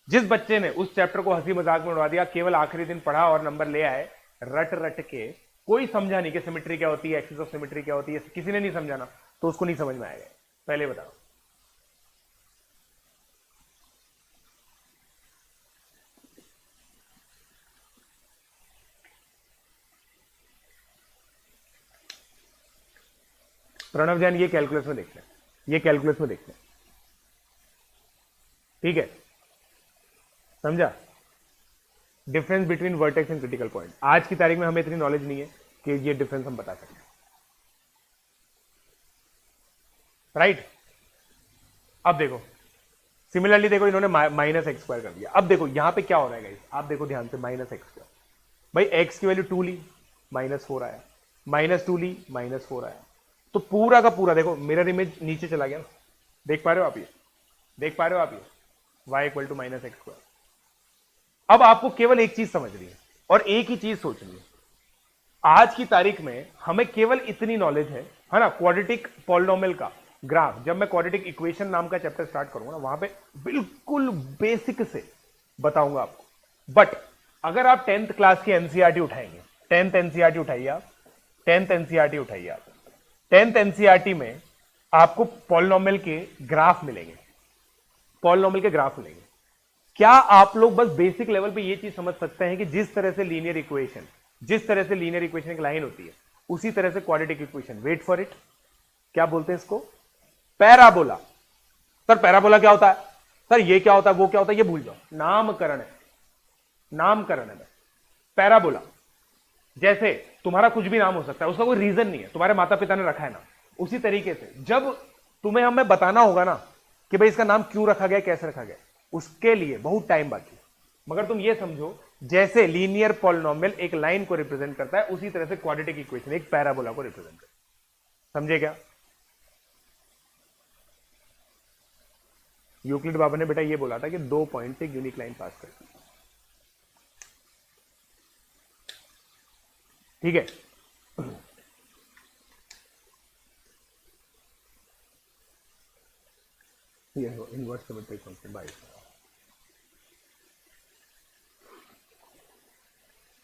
[SPEAKER 2] जिस बच्चे ने उस चैप्टर को हंसी मजाक में उड़ा दिया, केवल आखिरी दिन पढ़ा और नंबर ले आए रट रट के, कोई समझा नहीं कि सिमेट्री क्या होती है, एक्सिस ऑफ सिमेट्री क्या होती है, किसी ने नहीं समझाना, तो उसको नहीं समझ में आएगा। पहले बताओ। प्रणव जैन ये कैलकुलस में देख लें, ये कैलकुलस में देख लें, ठीक है, समझा? Difference between vertex and critical point. आज की तारीख में हमें इतनी नॉलेज नहीं है कि ये डिफरेंस हम बता सकें, राइट? अब देखो सिमिलरली देखो इन्होंने माइनस एक्स स्क्वायर कर दिया। अब देखो यहां पे क्या हो रहा है गाइस, आप देखो ध्यान से, माइनस एक्स स्क्वायर, भाई एक्स की वैल्यू 2 ली, -4 आया, -2 ली, -4 आया, तो पूरा का पूरा देखो मिरर इमेज नीचे चला गया ना, देख पा रहे हो आप ये, देख पा रहे हो आप ये, y equal to minus x square. अब आपको केवल एक चीज समझनी है और एक ही चीज सोचनी है। आज की तारीख में हमें केवल इतनी नॉलेज है ना, क्वाड्रेटिक पॉलिनोमियल का ग्राफ, जब मैं क्वाड्रेटिक इक्वेशन नाम का चैप्टर स्टार्ट करूंगा ना, वहां पे बिल्कुल बेसिक से बताऊंगा आपको। बट अगर आप 10th क्लास की एनसीईआरटी उठाएंगे, 10th एनसीईआरटी उठाइए आप, 10th एनसीईआरटी उठाइए आप, 10th एनसीईआरटी में आपको पॉलिनोमियल के ग्राफ मिलेंगे, पॉलिनोमियल के ग्राफ मिलेंगे। क्या आप लोग बस बेसिक लेवल पे ये चीज समझ सकते हैं कि जिस तरह से लीनियर इक्वेशन, जिस तरह से लीनियर इक्वेशन एक लाइन होती है, उसी तरह से quadratic equation, wait for it, क्या बोलते हैं इसको? पैराबोला। सर पैराबोला क्या होता है? सर ये क्या होता है, वो क्या होता है, ये भूल जाओ, नामकरण है, नामकरण है। पैराबोला जैसे तुम्हारा कुछ भी नाम हो सकता है, उसका कोई रीजन नहीं है, तुम्हारे माता पिता ने रखा है ना, उसी तरीके से जब तुम्हें हमें बताना होगा ना कि भाई इसका नाम क्यों रखा गया, कैसे रखा गया, उसके लिए बहुत टाइम बाकी। मगर तुम ये समझो जैसे लीनियर पॉलिनोमियल एक लाइन को रिप्रेजेंट करता है, उसी तरह से क्वाड्रेटिक इक्वेशन एक पैराबोला को रिप्रेजेंट करता है। समझे क्या? यूक्लिड बाबा ने बेटा ये बोला था कि 2 पॉइंट से एक यूनिक लाइन पास करती है, ठीक है? ये इनवर्स सिमेट्रिक फंक्शन बाय।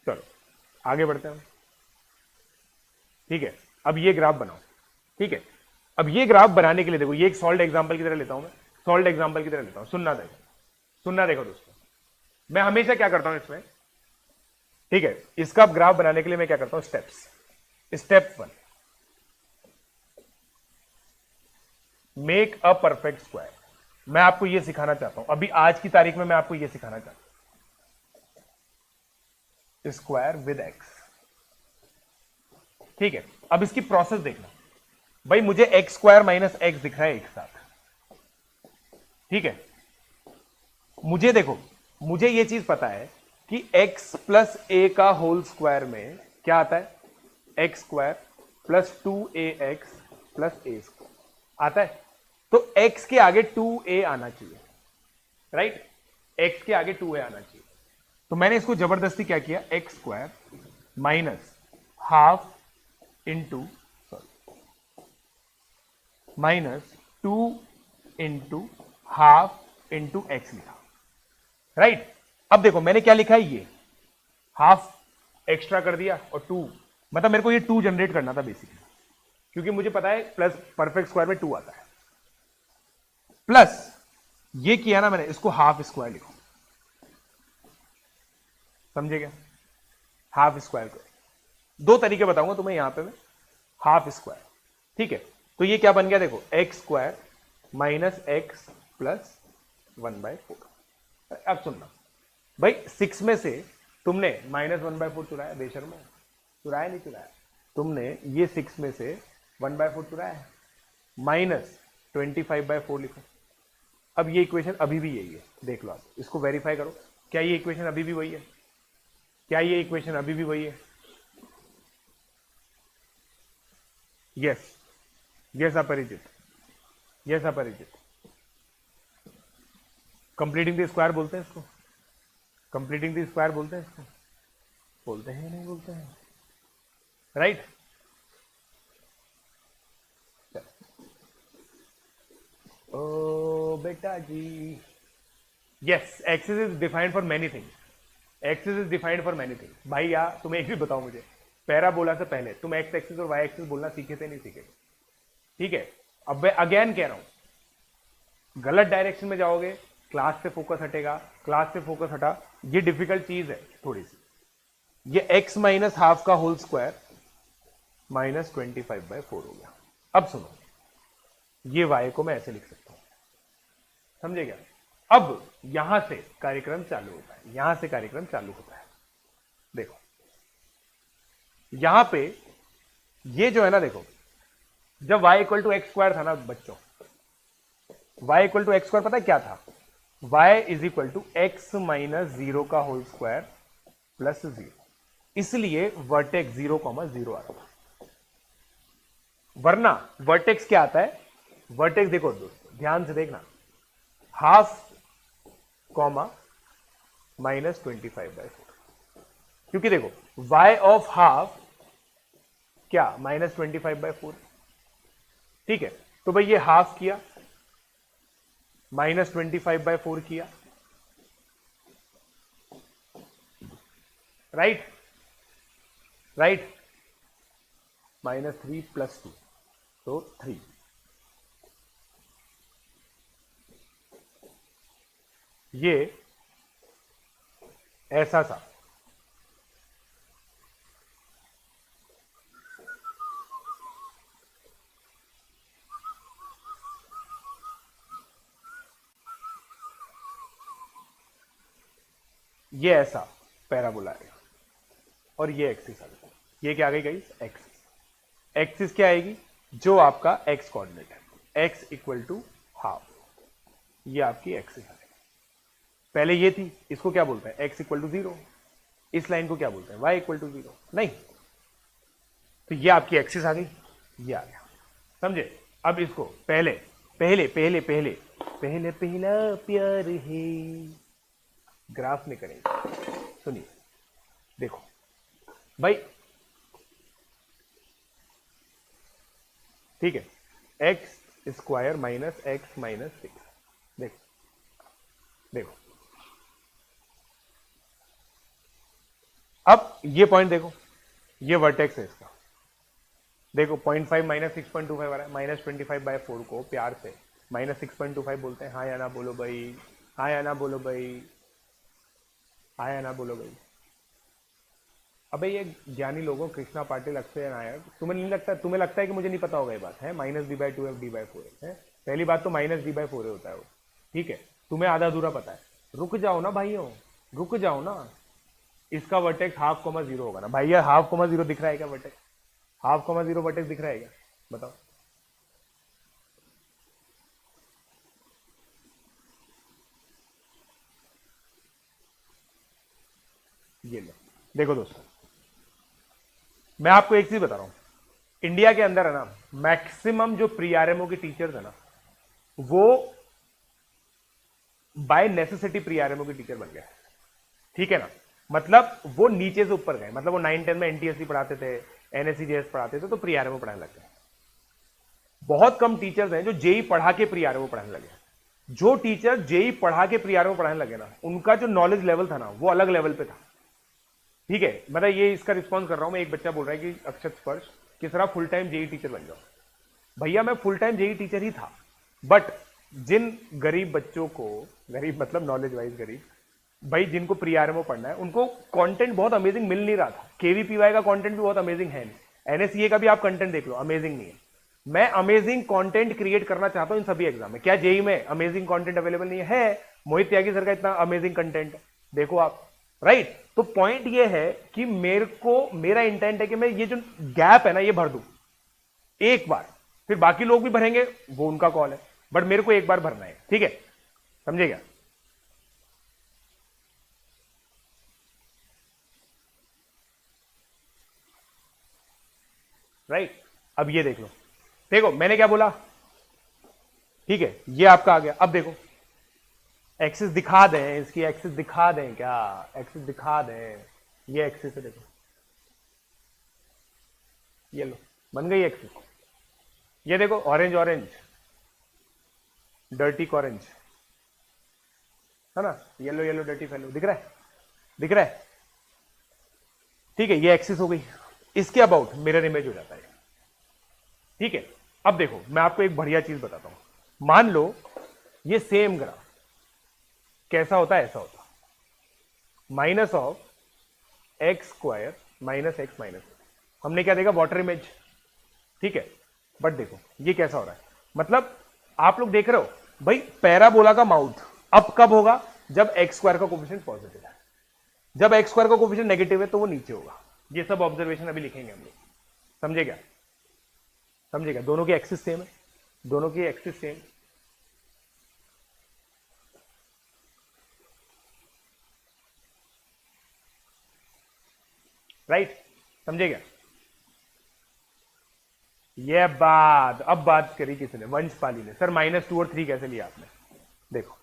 [SPEAKER 2] चलो आगे बढ़ते हैं, ठीक है? अब ये ग्राफ बनाओ, ठीक है? अब ये ग्राफ बनाने के लिए देखो, ये एक सॉल्व एग्जांपल की तरह लेता हूं मैं, सॉल्व एग्जांपल की तरह लेता हूं, सुनना देखो, सुनना देखो दोस्तों, मैं हमेशा क्या करता हूं इसमें, ठीक है? इसका ग्राफ बनाने के लिए मैं क्या करता हूं, steps. Step 1, make a perfect square. मैं आपको यह सिखाना चाहता हूं, अभी आज की तारीख में मैं आपको यह सिखाना चाहता हूं, स्क्वायर विद एक्स, ठीक है? अब इसकी प्रोसेस देखना, भाई मुझे एक्स स्क्वायर माइनस एक्स दिख रहा है एक साथ, ठीक है? मुझे देखो, मुझे यह चीज पता है कि x प्लस ए का होल स्क्वायर में क्या आता है, x square plus 2ax plus a square आता है, तो x के आगे 2a आना चाहिए, राइट? x के आगे 2a आना चाहिए, तो मैंने इसको जबरदस्ती क्या किया, x square minus half into, sorry, minus 2 into half into x लिखा, राइट? अब देखो मैंने क्या लिखा है, ये हाफ एक्स्ट्रा कर दिया और 2, मतलब मेरे को ये 2 जनरेट करना था बेसिकली, क्योंकि मुझे पता है प्लस परफेक्ट स्क्वायर में 2 आता है, प्लस ये किया ना मैंने, इसको हाफ स्क्वायर लिखो, समझे क्या? हाफ स्क्वायर को 2 तरीके बताऊंगा तुम्हें यहां पे मैं, हाफ स्क्वायर, ठीक है? तो ये क्या बन गया देखो, x square minus x plus 1/4। अब सुनना भाई, 6 में से तुमने -1/4 चुराया, बेशर्म है, चुराया नहीं चुराया, तुमने ये 6 में से 1/4 चुराया है, माइनस 25/4 लिखो। अब ये इक्वेशन अभी भी यही है, देख लो आप, इसको वेरीफाई करो, क्या ये इक्वेशन अभी भी वही है? क्या ये इक्वेशन अभी भी वही है? यस, यस अपरिचित, यस अपरिचित, कंप्लीटिंग द स्क्वायर बोलते हैं इसको, कंप्लीटिंग द स्क्वायर बोलते हैं इसको, बोलते हैं नहीं बोलते हैं, राइट? ओ बेटा जी, yes, axis is defined for many things, axis is defined for many things. भाई यार तुम एक भी बताओ मुझे, पैराबोला से पहले तुम एक्स एक्सिस और वाई एक्सिस बोलना सीखे थे नहीं सीखे? ठीक है, अब मैं अगेन कह रहा हूं, गलत डायरेक्शन में जाओगे क्लास से फोकस हटेगा, क्लास से फोकस हटा, ये डिफिकल्ट चीज है थोड़ी सी। ये x माइनस हाफ का होल स्क्वायर माइनस 25/4 हो गया। अब सुनो, ये y को मैं ऐसे लिख सकता हूं, समझे क्या? अब यहां से कार्यक्रम चालू होता है, यहां से कार्यक्रम चालू होता है। देखो यहां पे ये जो है ना, देखो जब y equal to x square था ना बच्चों, y equal to x square पता है क्या था? y is equal to x minus 0 का होल स्क्वायर प्लस 0, इसलिए वर्टेक्स 0,0 आ रहा था। वरना वर्टेक्स क्या आता है? वर्टेक्स देखो दोस्तों ध्यान से देखना, हाफ कॉमा माइनस 25/4, क्योंकि देखो y ऑफ हाफ क्या माइनस 25/4, ठीक है? तो भाई ये हाफ किया, माइनस 25/4 किया, राइट? राइट, -3 + 2 तो 3, ये ऐसा सा, ये ऐसा पैराबोला है, और ये एक्सिस आ गई। ये क्या आ गई गाइस? एक्सिस। एक्सिस क्या आएगी? जो आपका एक्स कोऑर्डिनेट है, एक्स इक्वल टू हाफ, ये आपकी एक्सिस आ गई। पहले ये थी, इसको क्या बोलते हैं? X equal to 0। इस लाइन को क्या बोलते हैं? Y equal to 0। नहीं, तो ये आपकी एक्सिस आ गई, ये आ गया, समझे? अब इसको पहले पहले पहले पहले पहले पहला प्यार है, ग्राफ में करेंगे। सुनिए, देखो भाई, ठीक है, x square minus x minus 6, देखो देखो, अब ये पॉइंट देखो, ये वर्टेक्स है इसका, देखो 0.5 माइनस 6.25 आ रहा है, माइनस 25/4 को प्यार से माइनस 6.25 बोलते हैं। हाँ या ना बोलो भाई, हाँ या ना बोलो भाई, हाँ या ना बोलो भाई। अबे ये ज्ञानी लोगों, कृष्णा पाटिल, अक्षय नायक, तुम्हें नहीं लगता, तुम्हें लगता है कि मुझे नहीं पता होगा ये बात है? -d/2f d/4 है, पहली बात तो -d/4 होता है वो, ठीक है? तुम्हें आधा अधूरा पता है, रुक जाओ ना भाइयों, रुक जाओ ना। इसका वर्टेक्स 0.5 होगा ना भाई, ये 0.5 दिख रहा है क्या वर्टेक्स? 0.5 वर्टेक्स दिख रहा है क्या? बताओ। ये लो, देखो दोस्तों, मैं आपको एक चीज बता रहा हूं, इंडिया के अंदर है ना, मैक्सिमम जो प्री आरएमओ के टीचर्स है ना, वो बाय नेसेसिटी प्री आरएमओ के टीचर बन गए, ठीक है ना? मतलब वो नीचे से ऊपर गए, मतलब वो 9-10 में एनटीएससी पढ़ाते थे, एनएससीजेएस पढ़ाते थे, तो प्री आरएमओ पढ़ाने लग गए। बहुत कम टीचर्स हैं जो जेई पढ़ा के प्री आरएमओ पढ़ाने लगे। जो टीचर जेई पढ़ा के प्री आरएमओ पढ़ाने लगे ना, उनका जो नॉलेज लेवल था ना, वो अलग लेवल पे था, ठीक है? मतलब ये इसका रिस्पॉन्स कर रहा हूं मैं। एक बच्चा बोल रहा है कि अक्षत स्पर्श किस तरह फुल टाइम जेई टीचर बन जाओ। भैया मैं फुल टाइम जेई टीचर ही था, बट जिन गरीब बच्चों को, गरीब मतलब नॉलेज वाइज गरीब भाई, जिनको प्री आरएमओ पढ़ना है, उनको कंटेंट बहुत अमेजिंग मिल नहीं रहा था। केवीपीवाई का कंटेंट भी बहुत अमेजिंग है नहीं, एनएससीए का भी आप कंटेंट देख लो, अमेजिंग नहीं है। मैं अमेजिंग कंटेंट क्रिएट करना चाहता हूं इन सभी एग्जाम में। क्या जेई में अमेजिंग कंटेंट अवेलेबल नहीं है? मोहित त्यागी सर का इतना अमेजिंग कंटेंट देखो आप, राइट? तो पॉइंट ये है कि मेरा इंटेंट है कि मैं ये जो गैप है ना, ये भर दूं एक बार, फिर बाकी लोग भी भरेंगे, वो उनका कॉल है, बट मेरे को एक बार भरना है, ठीक है? समझे क्या? राइट, अब ये देख लो, देखो मैंने क्या बोला, ठीक है? ये आपका आ गया। अब देखो एक्सिस दिखा दें, इसकी एक्सिस दिखा दें क्या? एक्सिस दिखा दें, ये एक्सिस है, देखो ये लो बन गई एक्सिस। ये देखो ऑरेंज ऑरेंज, डर्टी ऑरेंज है ना, येलो येलो डर्टी फेलो, दिख रहा है, दिख रहा है, ठीक है, ये एक्सिस हो गई। इसके अबाउट मिरर इमेज हो जाता है, ठीक है। अब देखो मैं आपको एक बढ़िया चीज बताता हूं, मान लो ये सेम ग्राफ कैसा होता है, ऐसा होता minus of x square minus x minus, हमने क्या देखा, वाटर इमेज, ठीक है। बट देखो ये कैसा हो रहा है, मतलब आप लोग देख रहे हो भाई पैराबोला का माउथ अब कब होगा, जब एक्स स्क्वायर का कोफिशिएंट पॉजिटिव है, जब एक्स स्क्वायर का कोफिशिएंट नेगेटिव है तो वो नीचे होगा। ये सब ऑब्जर्वेशन अभी लिखेंगे हम लोग, समझे क्या, समझे क्या, दोनों की एक्सिस सेम है, दोनों की एक्सिस सेम, राइट, समझे क्या। ये बात अब बात करी किसने, वंशपाली ने, सर -2 और 3 कैसे लिया आपने, देखो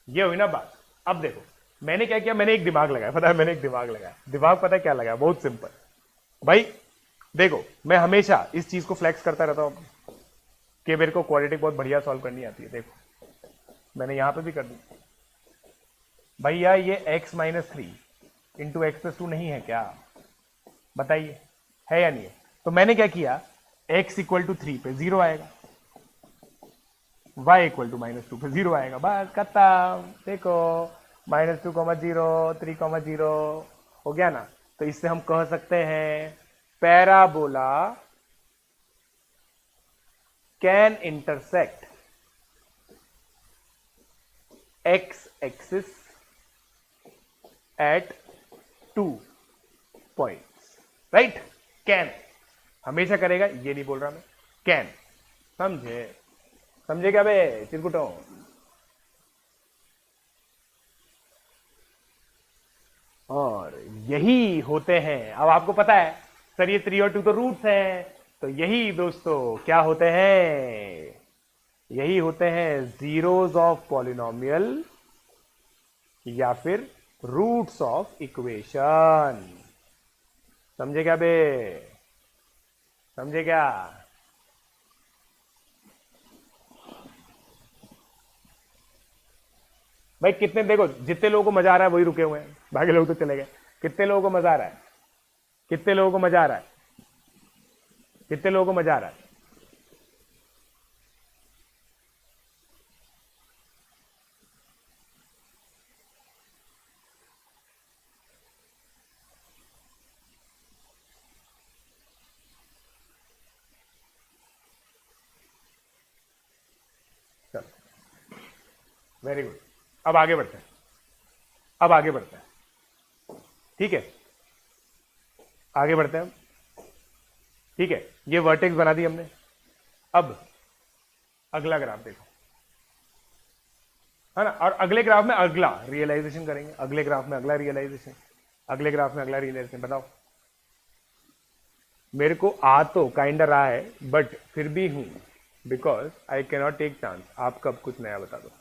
[SPEAKER 2] ये हुई ना बात। अब देखो मैंने क्या किया, मैंने एक दिमाग लगाया, पता है मैंने एक दिमाग लगाया, दिमाग पता है क्या लगाया, बहुत सिंपल भाई। देखो मैं हमेशा इस चीज को फ्लेक्स करता रहता हूं कि मेरे को क्वाड्रेटिक बहुत बढ़िया सॉल्व करनी आती है। देखो मैंने यहां पे भी कर दी भैया, ये x-3 इंटू x+2 नहीं है क्या, बताइए है या नहीं है। तो मैंने क्या किया, x = 3 पे 0 आएगा, y = -2 पे 0 आएगा, बस खत्म। देखो -2, 0, 3, 0 हो गया ना। तो इससे हम कह सकते हैं parabola can intersect x axis eight 2 points, right. Can हमेशा करेगा, ये नहीं बोल रहा मैं, कैन, समझे, समझे क्या बे चिरकुटो। और यही होते हैं, अब आपको पता है सर ये 3 और 2 तो रूट्स हैं, तो यही दोस्तों क्या होते हैं, यही होते हैं जीरोस ऑफ पॉलिनोमियल या फिर रूट्स ऑफ इक्वेशन, समझे क्या बे, समझे क्या। भाई कितने, देखो जितने लोगों को मजा आ रहा है वही रुके हुए हैं, बाकी लोग तो चले गए। कितने लोगों को मजा आ रहा है, कितने लोगों को मजा आ रहा है, कितने लोगों को मजा आ रहा है। चलो वेरी गुड, अब आगे बढ़ते हैं, अब आगे बढ़ते हैं, ठीक है, आगे बढ़ते हैं, ठीक है। ये वर्टेक्स बना दी हमने, अब अगला ग्राफ देखो, है ना, और अगले ग्राफ में अगला रियलाइजेशन करेंगे, अगले ग्राफ में अगला रियलाइजेशन, अगले ग्राफ में अगला रियलाइजेशन। बताओ मेरे को आ तो काइंड रहा है, बट फिर भी हूं, because I can not take chance. आप कब कुछ नया बता दो,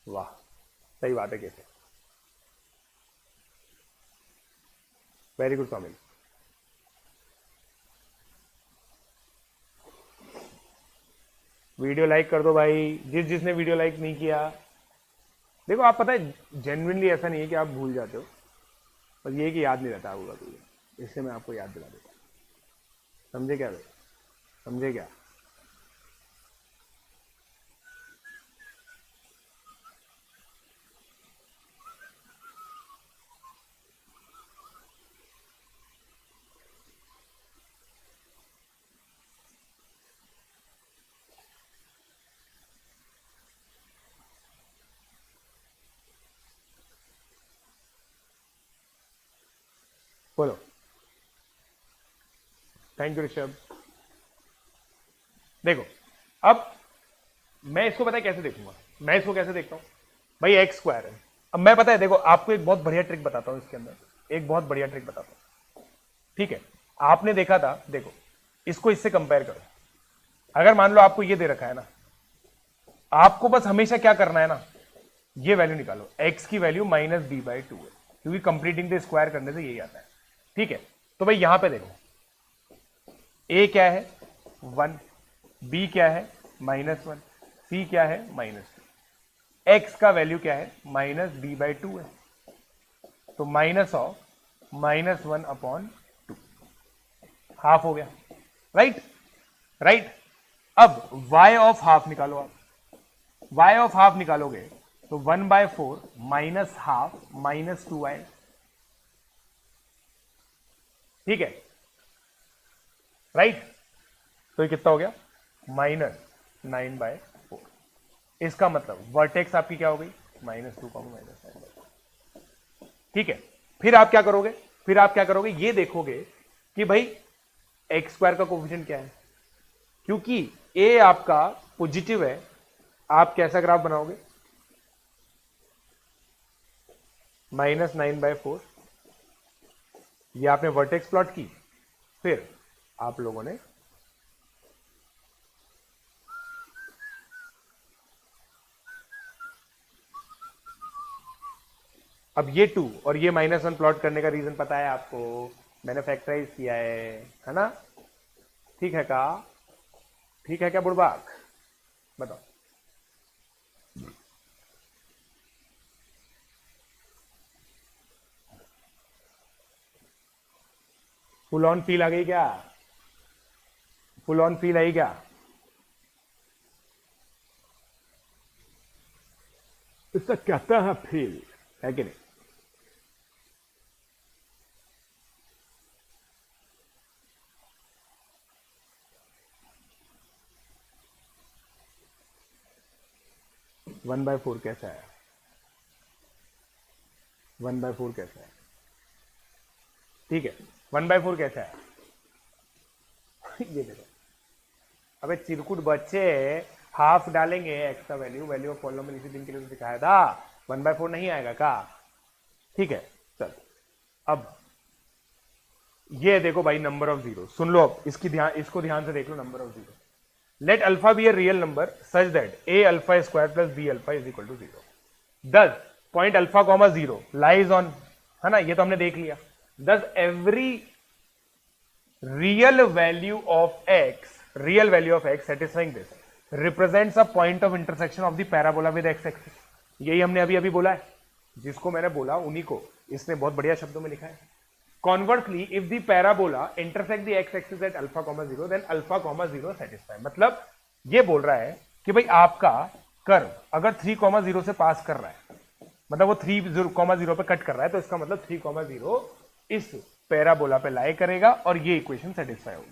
[SPEAKER 2] वाह सही बात है, कैसे, वेरी गुड स्वामी। वीडियो लाइक कर दो भाई, जिसने वीडियो लाइक नहीं किया। देखो आप पता है जेन्युइनली ऐसा नहीं है कि आप भूल जाते हो, बस ये कि याद नहीं रहता होगा तो, इससे मैं आपको याद दिला देता, समझे क्या भाई, समझे क्या। बोलो, थैंक यू ऋषभ। देखो अब मैं इसको पता है कैसे देखूंगा, मैं इसको कैसे देखता हूं भाई, एक्स स्क्वायर है। अब मैं पता है देखो आपको एक बहुत बढ़िया ट्रिक बताता हूं, इसके अंदर एक बहुत बढ़िया ट्रिक बताता हूं, ठीक है। आपने देखा था, देखो इसको इससे कंपेयर करो, अगर मान लो आपको ये दे रखा है ना, आपको बस हमेशा क्या करना है ना, ये वैल्यू निकालो, x की वैल्यू -b/2 है, क्योंकि कंप्लीटिंग द स्क्वायर करने से यही आता है। ठीक है, तो भाई यहां पे देखो, a क्या है 1, b क्या है -1, c क्या है -2, x का वैल्यू क्या है -b/2 है, तो -(-1/2) हाफ हो गया, राइट राइट। अब y ऑफ हाफ निकालो आप, y ऑफ हाफ निकालोगे तो 1/4 -½ -2 आएगा। ठीक है, राइट, तो ये कितना हो गया -9/4। इसका मतलब वर्टेक्स आपकी क्या हो गई -2, -9। ठीक है, फिर आप क्या करोगे, ये देखोगे कि भाई x² का कोफिशिएंट क्या है, क्योंकि a आपका पॉजिटिव है, आप कैसा ग्राफ बनाओगे -9/4, ये आपने वर्टेक्स प्लॉट की, फिर आप लोगों ने अब ये 2 और ये -1 प्लॉट करने का रीजन पता है आपको, मैंने फैक्टराइज किया है ना, ठीक है क्या बुड़बाक, बताओ। फुल ऑन फील आ गई क्या, फुल ऑन फील आई क्या, इसका कहता है फील, है कि नहीं। वन बाय फोर कैसा है, 1/4 कैसा है, ठीक है 1/4 कैसा है ये देखो, अबे चिरकुट बच्चे, हाफ डालेंगे एक्स का वैल्यू ऑफ पॉलिनोमियल इसी दिन के लिए तो दिखाया था, 1/4 नहीं आएगा का। ठीक है, चल अब ये देखो भाई नंबर ऑफ जीरो, सुन लो अब इसको ध्यान से देख लो, number of zero. Let alpha be a real number such that a alpha square plus b alpha is equal to 0। Thus point alpha comma 0 lies on, है ना, ये तो हमने देख लिया। Thus every real value of x satisfying this represents a point of intersection of the parabola with x axis। यही हमने अभी बोला है, जिसको मैंने बोला उन्हीं को इसने बहुत बढ़िया शब्दों में लिखा है। Conversely if the parabola intersect the x axis at alpha comma 0 then alpha comma 0 satisfy. मतलब ये बोल रहा है कि भाई आपका कर्व अगर 3,0 से पास कर रहा है, मतलब वो 3,0 पे कट कर रहा है, तो इसका मतलब 3,0 इस पैराबोला पे लाई करेगा और ये इक्वेशन सेटिस्फाई होगी।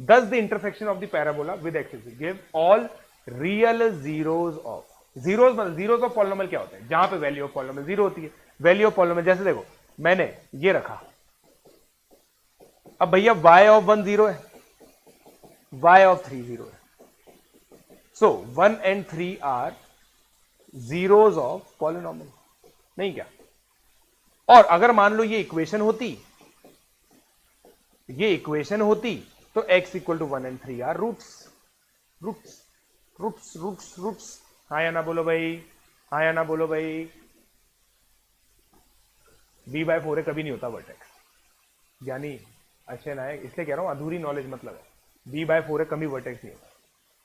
[SPEAKER 2] Thus the intersection of the parabola with x axis give all real zeros of zeros of polynomial क्या होता है, जहां पे वैल्यू ऑफ पॉलिनोमियल 0 होती है। वैल्यू ऑफ पॉलिनोमियल जैसे देखो मैंने ये रखा, अब भैया y ऑफ 1 0 है, y ऑफ 3 0 है, so 1 and 3 are zeros of polynomial, नहीं क्या। और अगर मान लो ये इक्वेशन होती तो x equal to 1 and 3 are roots. हाँ या ना बोलो भाई, b/4 कभी नहीं होता वर्टेक्स, यानी अच्छे नायक, इसलिए कह रहा हूं अधूरी नॉलेज मतलब है, b/4 कभी वर्टेक्स नहीं होता,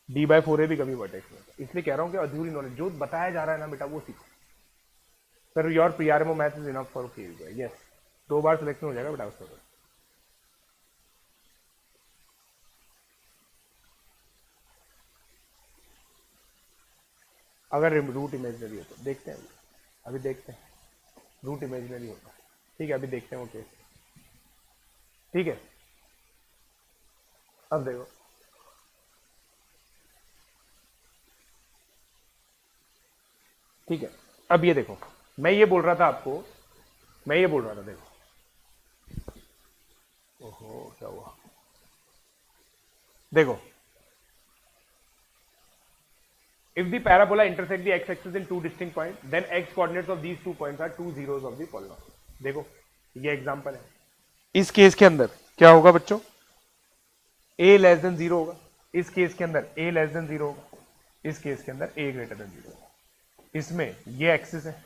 [SPEAKER 2] d/4 भी कभी वर्टेक्स नहीं होता, इसलिए कह रहा हूं कि अधूरी नॉलेज जो बताया जा रहा है ना बेटा वो सीखो। Sir your pre RMO maths is enough for yes, 2 बार सिलेक्शन हो जाएगा बेटा उसका। अगर रूट इमेजिनरी हो तो देखते हैं, अभी देखते हैं रूट इमेजिनरी होता है, ठीक है अभी देखते हैं वो केस, ठीक है। अब देखो ठीक है, अब ये देखो मैं ये बोल रहा था देखो, ओहो क्या हुआ, देखो if the parabola intersect the x-axis in 2 distinct points then x coordinates of these 2 points are 2 zeros of the polynomial। देखो ये एग्जांपल है, इस केस के अंदर क्या होगा बच्चों, a लेस देन 0 होगा, इस केस के अंदर a लेस देन 0 होगा, इस केस के अंदर a ग्रेटर देन 0 होगा। इसमें ये एक्सिस है,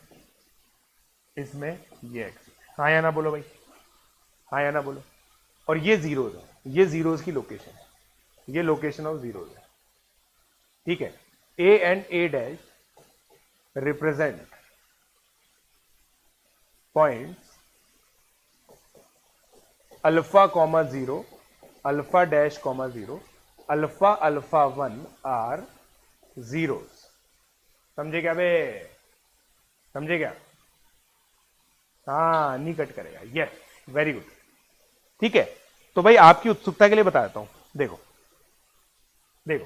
[SPEAKER 2] इसमें ये x, हाँ या ना बोलो भाई, हाँ या ना बोलो। और ये जीरोज है, ये जीरोज की लोकेशन है, ये लोकेशन ऑफ जीरोज है, ठीक है। a and a dash represent points alpha comma zero, alpha dash comma zero, alpha alpha one are zeros. समझे क्या बे, समझे क्या? हाँ नहीं कट करेगा, यस वेरी गुड, ठीक है। तो भाई आपकी उत्सुकता के लिए बता देता हूं, देखो देखो,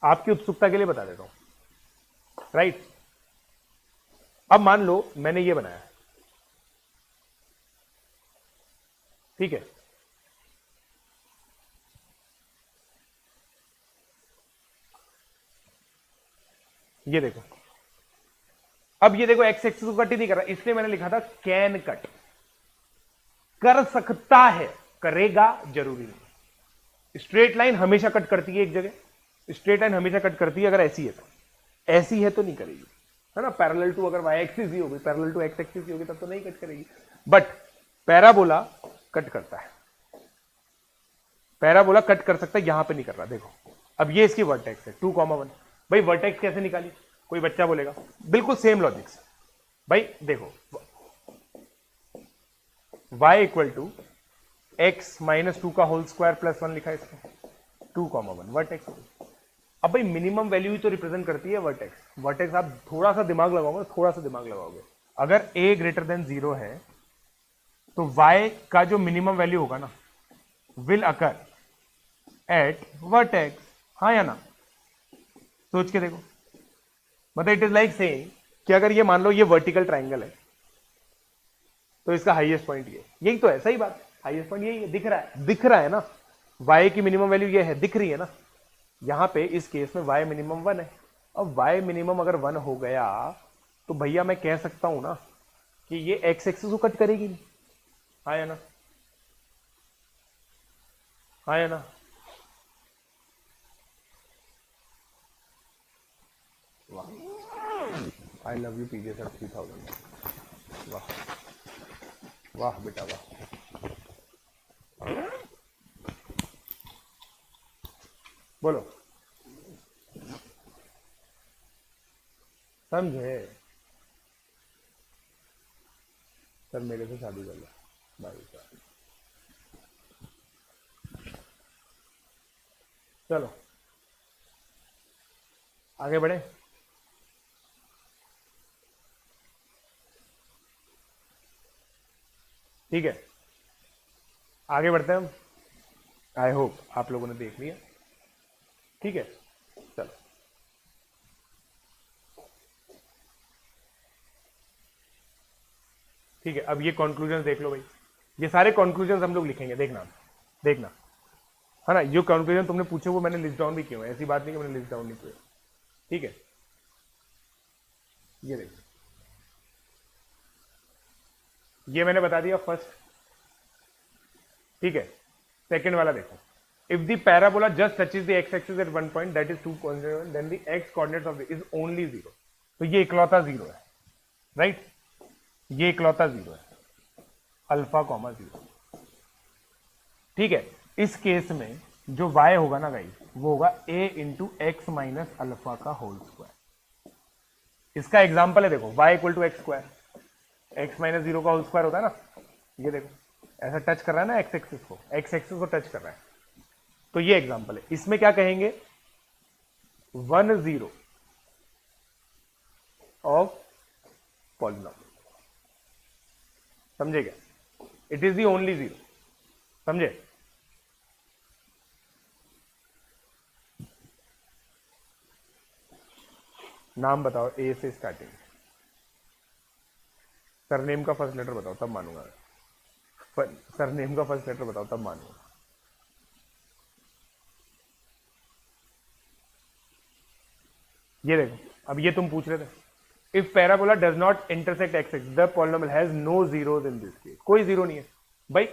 [SPEAKER 2] आपकी उत्सुकता के लिए बता देता हूं, राइट। अब मान लो मैंने ये बनाया, ठीक है, ये देखो। अब ये देखो एक्स एक्सिस को कट ही नहीं कर रहा, इसलिए मैंने लिखा था कैन कट, कर सकता है, करेगा जरूरी नहीं। स्ट्रेट लाइन हमेशा कट करती है एक जगह, स्ट्रेट लाइन हमेशा कट करती है अगर ऐसी है तो, ऐसी है तो नहीं करेगी, है ना। पैरेलल टू अगर वाई एक्सिस ही होगी, पैरेलल टू एक्स एक्सिस ही होगी तब तो नहीं कट करेगी, बट पैराबोला कट करता है, पैराबोला कट कर सकता है, यहां पे नहीं कर रहा। देखो अब ये इसकी वर्टेक्स है 2,1। भाई वर्टेक्स कैसे निकाली, कोई बच्चा बोलेगा, बिल्कुल सेम लॉजिक से। भाई देखो y equal to x minus 2 का होल स्क्वायर प्लस 1 लिखा है इसको, 2,1 वर्टेक्स। अब भाई मिनिमम वैल्यू ही तो रिप्रेजेंट करती है वर्टेक्स, वर्टेक्स आप थोड़ा सा दिमाग लगाओगे, थोड़ा सा दिमाग लगाओगे, अगर a ग्रेटर देन 0 है तो y का जो मिनिमम वैल्यू होगा ना विल अकर एट वर्टेक्स, हाँ या ना? सोच के देखो, मतलब इट इज लाइक सेइंग कि अगर ये मान लो ये वर्टिकल ट्राइंगल है तो इसका हाईएस्ट पॉइंट ये, यही तो है, सही बात है, हाईएस्ट पॉइंट यही है, दिख रहा है, दिख रहा है ना, y की मिनिमम वैल्यू ये है, दिख रही है ना। यहां पे इस केस में y मिनिमम 1 है, अब y मिनिमम अगर 1 हो गया तो भैया मैं कह सकता हूं ना कि ये x एक्सिस को कट करेगी नहीं, हाँ या ना, हाँ या ना? वाह, I love you PJ sir 3000, वाह वाह बेटा वाह, बोलो समझे? सर मेरे से शादी कर लो भाई साहब, चलो आगे बढ़े। ठीक है आगे बढ़ते हैं हम, आई होप आप लोगों ने देख लिया, ठीक है। चलो ठीक है, अब ये कंक्लूजन देख लो भाई, ये सारे कंक्लूजन हम लोग लिखेंगे, देखना देखना, है ना। जो कंक्लूजन तुमने पूछे वो मैंने लिस्ट डाउन भी किए हैं, ऐसी बात नहीं कि मैंने लिस्ट डाउन नहीं किए, ठीक है। ये देखो, ये मैंने बता दिया फर्स्ट, ठीक है। सेकंड वाला देखो, if the parabola just touches the x axis at one point that is 2 then the x coordinates of is only 0, तो ये इकलौता 0 है, राइट, ये इकलौता 0 है, अल्फा कॉमा 0, ठीक है। इस केस में जो y होगा ना गाइस वो होगा a into x minus alpha का होल स्क्वायर। इसका एग्जाम्पल है, देखो y equal to x square, x minus 0 का होल स्क्वायर होता है ना, ये देखो ऐसा टच कर रहा है ना एक्स एक्सिस को, एक्स एक्सिस को टच कर रहा है, तो ये एग्जाम्पल है। इसमें क्या कहेंगे, 1 0 ऑफ पॉलिनॉमियल, समझे क्या? इट इज दी ओनली 0, समझे? नाम बताओ ए से स्टार्टिंग, सरनेम का फर्स्ट लेटर बताओ तब मानूंगा, सरनेम का फर्स्ट लेटर बताओ तब मानूंगा। ये देखो, अब ये तुम पूछ रहे थे, if parabola does not intersect x axis the polynomial has no zeros in this case, कोई जीरो नहीं है भाई।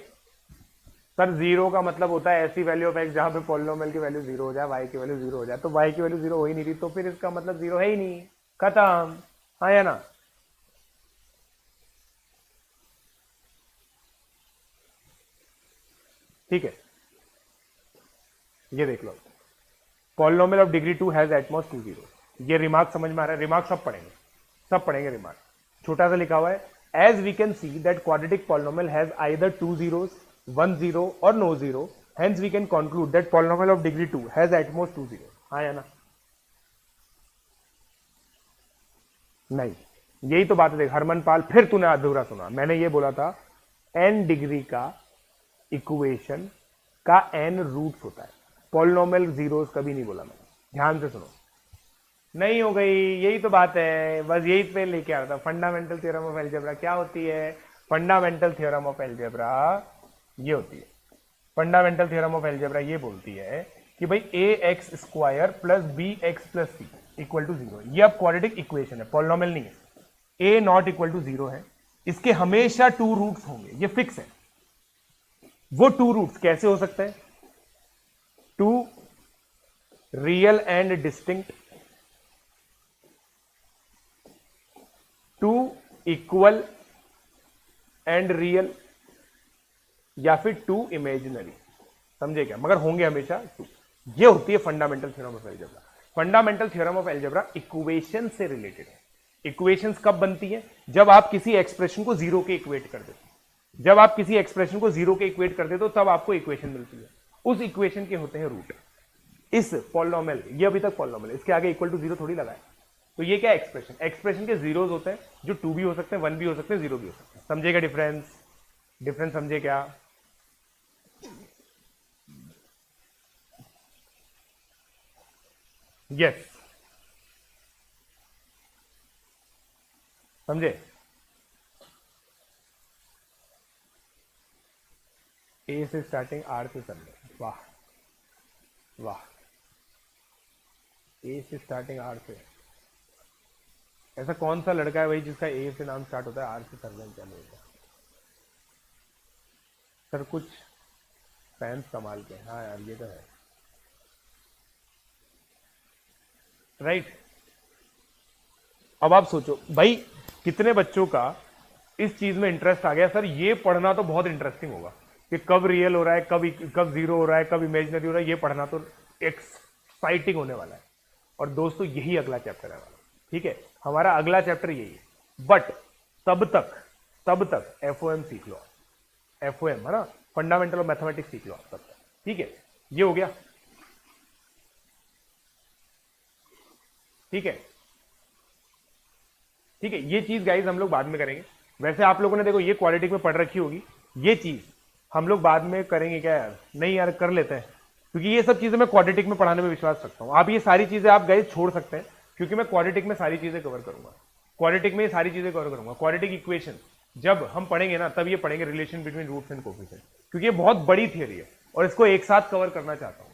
[SPEAKER 2] सर जीरो का मतलब होता है ऐसी वैल्यू ऑफ एक्स जहां पे पॉलिनोमियल की वैल्यू जीरो हो जाए, वाई की वैल्यू जीरो हो जाए, तो वाई की वैल्यू जीरो हो ही नहीं रही, तो फिर इसका मतलब जीरो है ही नहीं, खत्म, हाँ या ना? ठीक है, ये देख लो, polynomial of degree 2 has at most 2 zero. ये रिमार्क समझ में आ रहा है? रिमार्क सब पढ़ेंगे रिमार्क। छोटा सा लिखा हुआ है, as we can see that quadratic polynomial has either 2 zeros, 1 zero और no zero, hence we can conclude that polynomial of degree 2 has at most 2 zeros। हाँ या ना? नहीं, यही तो बात है। देख हरमन पाल, फिर तूने अधूरा सुना। मैंने ये बोला था n डिग्री का इक्वेशन का n रूट्स होता है, पॉलिनोमियल जीरोस कभी नहीं बोला मैंने। ध्यान से सुनो, नहीं हो गई, यही तो बात है, बस यही पे लेके आ रहा था। फंडामेंटल थ्योरम ऑफ अलजेब्रा क्या होती है? फंडामेंटल थ्योरम ऑफ अलजेब्रा ये होती है, फंडामेंटल थ्योरम ऑफ अलजेब्रा ये बोलती है कि भाई ax square plus bx plus c equal to 0। ये अब क्वाड्रेटिक इक्वेशन है, पॉलिनोमियल नहीं है। a नॉट इक्वल टू 0 है, इसके हमेशा 2 रूट्स होंगे, ये फिक्स है। वो 2 रूट्स कैसे हो सकते हैं? 2 real and distinct, 2 equal and real, या फिर 2 इमेजिनरी। समझे क्या? मगर होंगे हमेशा 2। ये होती है fundamental theorem of algebra. Fundamental theorem of algebra equation से रिलेटेड है। इक्वेशंस कब बनती है? जब आप किसी एक्सप्रेशन को जीरो के इक्वेट कर देते हो। जब आप किसी एक्सप्रेशन को जीरो के इक्वेट कर देते हो तब आपको इक्वेशन मिलती है। उस इक्वेशन के होते हैं रूट। इस पॉलिनोमियल, ये अभी तक पॉलिनोमियल, इसके आगे इक्वल टू 0 थोड़ी लगा है। तो ये क्या एक्सप्रेशन? एक्सप्रेशन के जीरोस होते हैं जो 2 भी हो सकते हैं, 1 भी हो सकते हैं, 0 भी हो सकते हैं। समझेगा डिफरेंस? डिफरेंस समझे क्या? यस, समझे? ए से स्टार्टिंग, आर से चल रहे। वाह वाह, ए से स्टार्टिंग, आर से। ऐसा कौन सा लड़का है भाई जिसका ए से नाम स्टार्ट होता है, आर से सरनेम चालू होता है? सर कुछ फैंस कमाल के। हाँ यार, ये तो है, राइट। अब आप सोचो भाई, कितने बच्चों का इस चीज में इंटरेस्ट आ गया, सर ये पढ़ना तो बहुत इंटरेस्टिंग होगा कि कब रियल हो रहा है, कब जीरो हो रहा है, कब इमेजिनरी हो रहा है। ये पढ़ना तो एक्साइटिंग होने वाला है। और दोस्तों यही अगला चैप्टर है वाला, ठीक है? हमारा अगला चैप्टर यही है। बट तब तक एफओएम सीख लो। एफओएम है ना, फंडामेंटल ऑफ मैथमेटिक्स सीख लो तब तक, ठीक है? ये हो गया, ठीक है? ठीक है, ये चीज गाइस हम लोग बाद में करेंगे। वैसे आप लोगों ने देखो ये क्वालिटी में पढ़ रखी होगी, ये चीज हम लोग बाद में करेंगे क्या यार? नहीं यार, कर लेते हैं, क्योंकि ये सब चीजें मैं क्वाड्रेटिक में पढ़ाने में विश्वास रखता हूं। आप ये सारी चीजें आप गाइस छोड़ सकते हैं, क्योंकि मैं क्वाड्रेटिक में सारी चीजें कवर करूंगा। क्वाड्रेटिक में ये सारी चीजें कवर करूंगा। क्वाड्रेटिक इक्वेशन जब हम पढ़ेंगे ना, तब ये पढ़ेंगे relation between roots and coefficient, क्योंकि ये बहुत बड़ी थियरी है और इसको एक साथ कवर करना चाहता हूं,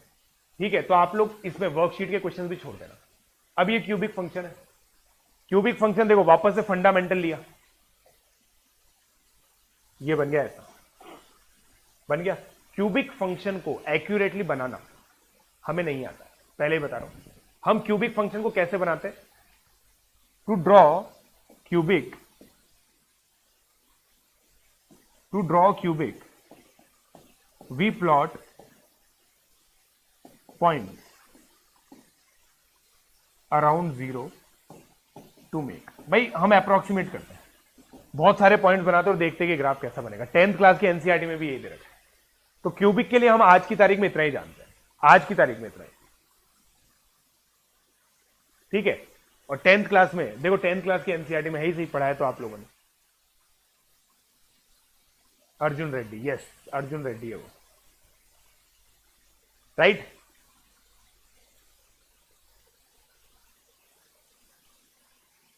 [SPEAKER 2] ठीक है? तो आप लोग इसमें वर्कशीट के क्वेश्चन भी छोड़ देना। अब ये क्यूबिक फंक्शन है। क्यूबिक फंक्शन देखो, वापस से फंडामेंटल लिया, ये बन गया, ऐसा बन गया। क्यूबिक फंक्शन को एक्यूरेटली बनाना हमें नहीं आता, पहले ही बता रहा हूं। हम क्यूबिक फंक्शन को कैसे बनाते हैं? To draw cubic we plot point around 0 to make. भाई हम अप्रोक्सीमेट करते हैं, बहुत सारे पॉइंट्स बनाते हैं और देखते हैं कि ग्राफ कैसा बनेगा। 10th क्लास के एनसीईआरटी में भी यही दे रखा है। तो क्यूबिक के लिए हम आज की तारीख में इतना ही जानते हैं, आज की तारीख में इतना ही, ठीक है? और 10th क्लास में देखो, 10th क्लास की एनसीईआरटी में ही सही पढ़ाया तो आप लोगों ने। अर्जुन रेड्डी, यस अर्जुन रेड्डी है वो, राइट?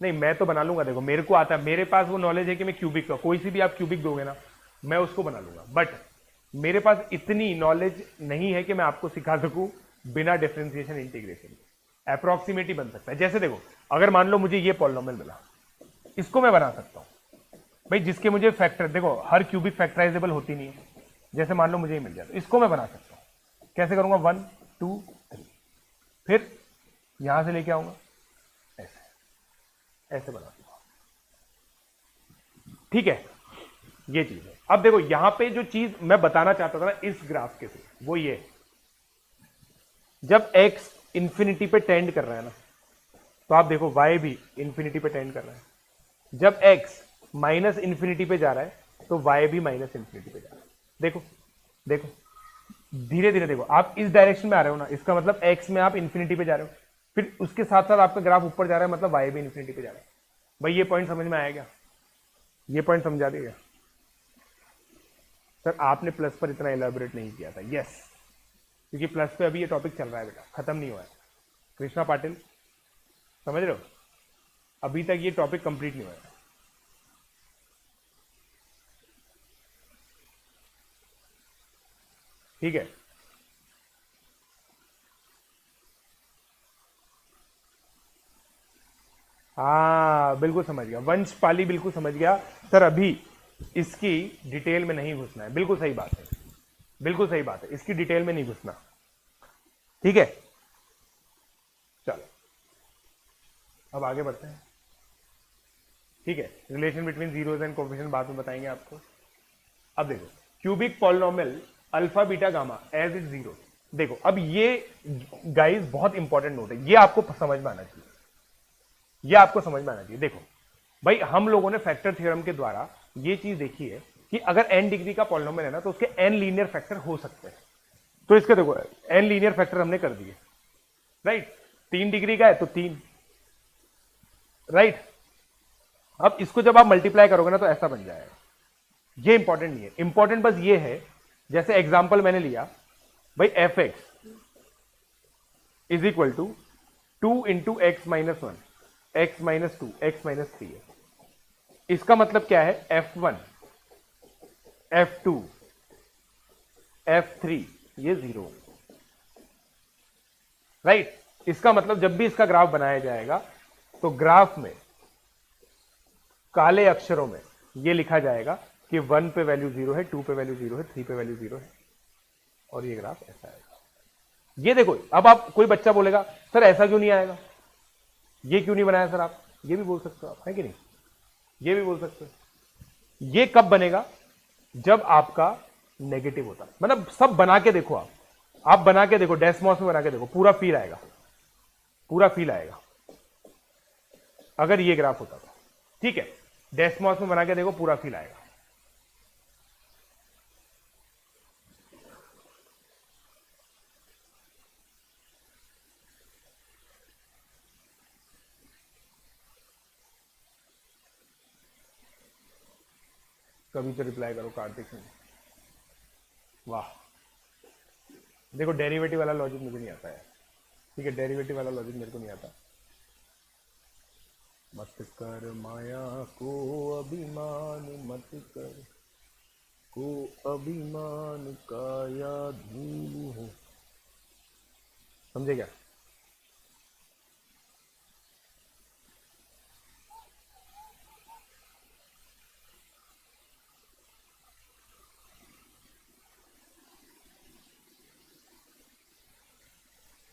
[SPEAKER 2] नहीं, मैं तो बना लूंगा। देखो मेरे को आता है, मेरे पास वो नॉलेज है कि मैं क्यूबिक का, कोई सी भी आप क्यूबिक दोगे ना, मैं उसको बना लूंगा। बट मेरे पास इतनी नॉलेज नहीं है कि मैं आपको सिखा सकूं बिना डिफरेंशिएशन इंटीग्रेशन। अप्रोक्सीमेट ही बन सकता है। जैसे देखो, अगर मान लो मुझे ये पॉलिनोमियल मिला, इसको मैं बना सकता हूं भाई, जिसके मुझे फैक्टर, देखो हर क्यूबिक फैक्टराइजेबल होती नहीं है। जैसे मान लो मुझे ये मिल जाए, तो इसको मैं बना सकता हूं। कैसे करूंगा? 1 2 3, फिर यहां से लेके आऊंगा, ऐसे बना दूंगा, ठीक है? ये चीज है। अब देखो यहां पे जो चीज मैं बताना चाहता था ना इस ग्राफ के थ्रू वो ये, जब x इंफिनिटी पे टेंड कर रहा है ना, तो आप देखो y भी इंफिनिटी पे टेंड कर रहा है। जब x माइनस इंफिनिटी पे जा रहा है तो y भी माइनस इंफिनिटी पे जा रहा है। देखो देखो धीरे धीरे देखो, आप इस डायरेक्शन में आ रहे हो ना, इसका मतलब x में आप इंफिनिटी पे जा रहे हो, फिर उसके साथ साथ आपका ग्राफ ऊपर जा रहा है, मतलब y भी इंफिनिटी पे जा रहा है। भाई ये पॉइंट समझ में आया क्या? ये पॉइंट समझा देगा सर? आपने प्लस पर इतना एलैबोरेट नहीं किया था। यस, क्योंकि प्लस पे अभी ये टॉपिक चल रहा है बेटा, खत्म नहीं हुआ है। कृष्णा पाटिल समझ रहे हो, अभी तक ये टॉपिक कंप्लीट नहीं हुआ है। ठीक है, हाँ बिल्कुल समझ गया, वंश पाली बिल्कुल समझ गया सर। अभी इसकी डिटेल में नहीं घुसना है, बिल्कुल सही बात है, बिल्कुल सही बात है, इसकी डिटेल में नहीं घुसना। ठीक है, चलो अब आगे बढ़ते हैं। ठीक है, relation between zeros and coefficient बाद में बताएंगे आपको। अब देखो cubic polynomial alpha beta gamma as it zero. देखो अब ये गाइस बहुत इंपॉर्टेंट नोट है, ये आपको समझ में आना चाहिए, ये आपको समझ में आना चाहिए। देखो भाई हम लोगों ने फैक्टर थ्योरम के द्वारा ये चीज देखी है कि अगर n डिग्री का पॉलिनोमियल है ना तो उसके n लीनियर फैक्टर हो सकते हैं। तो इसके देखो n लीनियर फैक्टर हमने कर दिए, राइट। 3 डिग्री का है तो 3, राइट। अब इसको जब आप मल्टीप्लाई करोगे ना तो ऐसा बन जाएगा। ये इंपॉर्टेंट नहीं है, इंपॉर्टेंट बस ये है, जैसे एग्जांपल मैंने लिया भाई f x is equal to 2 into x minus 1, x minus 2, x minus 3 है। इसका मतलब क्या है? f1, f2, f3 ये 0, राइट। इसका मतलब जब भी इसका ग्राफ बनाया जाएगा तो ग्राफ में काले अक्षरों में ये लिखा जाएगा कि 1 पे वैल्यू 0 है, 2 पे वैल्यू 0 है, 3 पे वैल्यू 0 है, और ये ग्राफ ऐसा आएगा। ये देखो, अब आप कोई बच्चा बोलेगा सर ऐसा क्यों नहीं आएगा, ये क्यों नहीं बनाया सर आप, ये भी बोल सकते हो आप, है कि नहीं? ये भी बोल सकते हो। ये कब बनेगा? जब आपका नेगेटिव होता है, मतलब सब बना के देखो, आप बना के देखो, डेस्मॉस में बना के देखो, पूरा फील आएगा, पूरा फील आएगा अगर ये ग्राफ होता था। ठीक है, डेस्मॉस में बना के देखो, पूरा फील आएगा। कभी तो रिप्लाई करो कार्तिक सिंह, वाह। देखो डेरिवेटिव वाला लॉजिक मुझे नहीं आता है, ठीक है, डेरिवेटिव वाला लॉजिक मेरे को नहीं आता। मत कर माया को अभिमान, मत कर को अभिमान का या धूल हो, समझे क्या?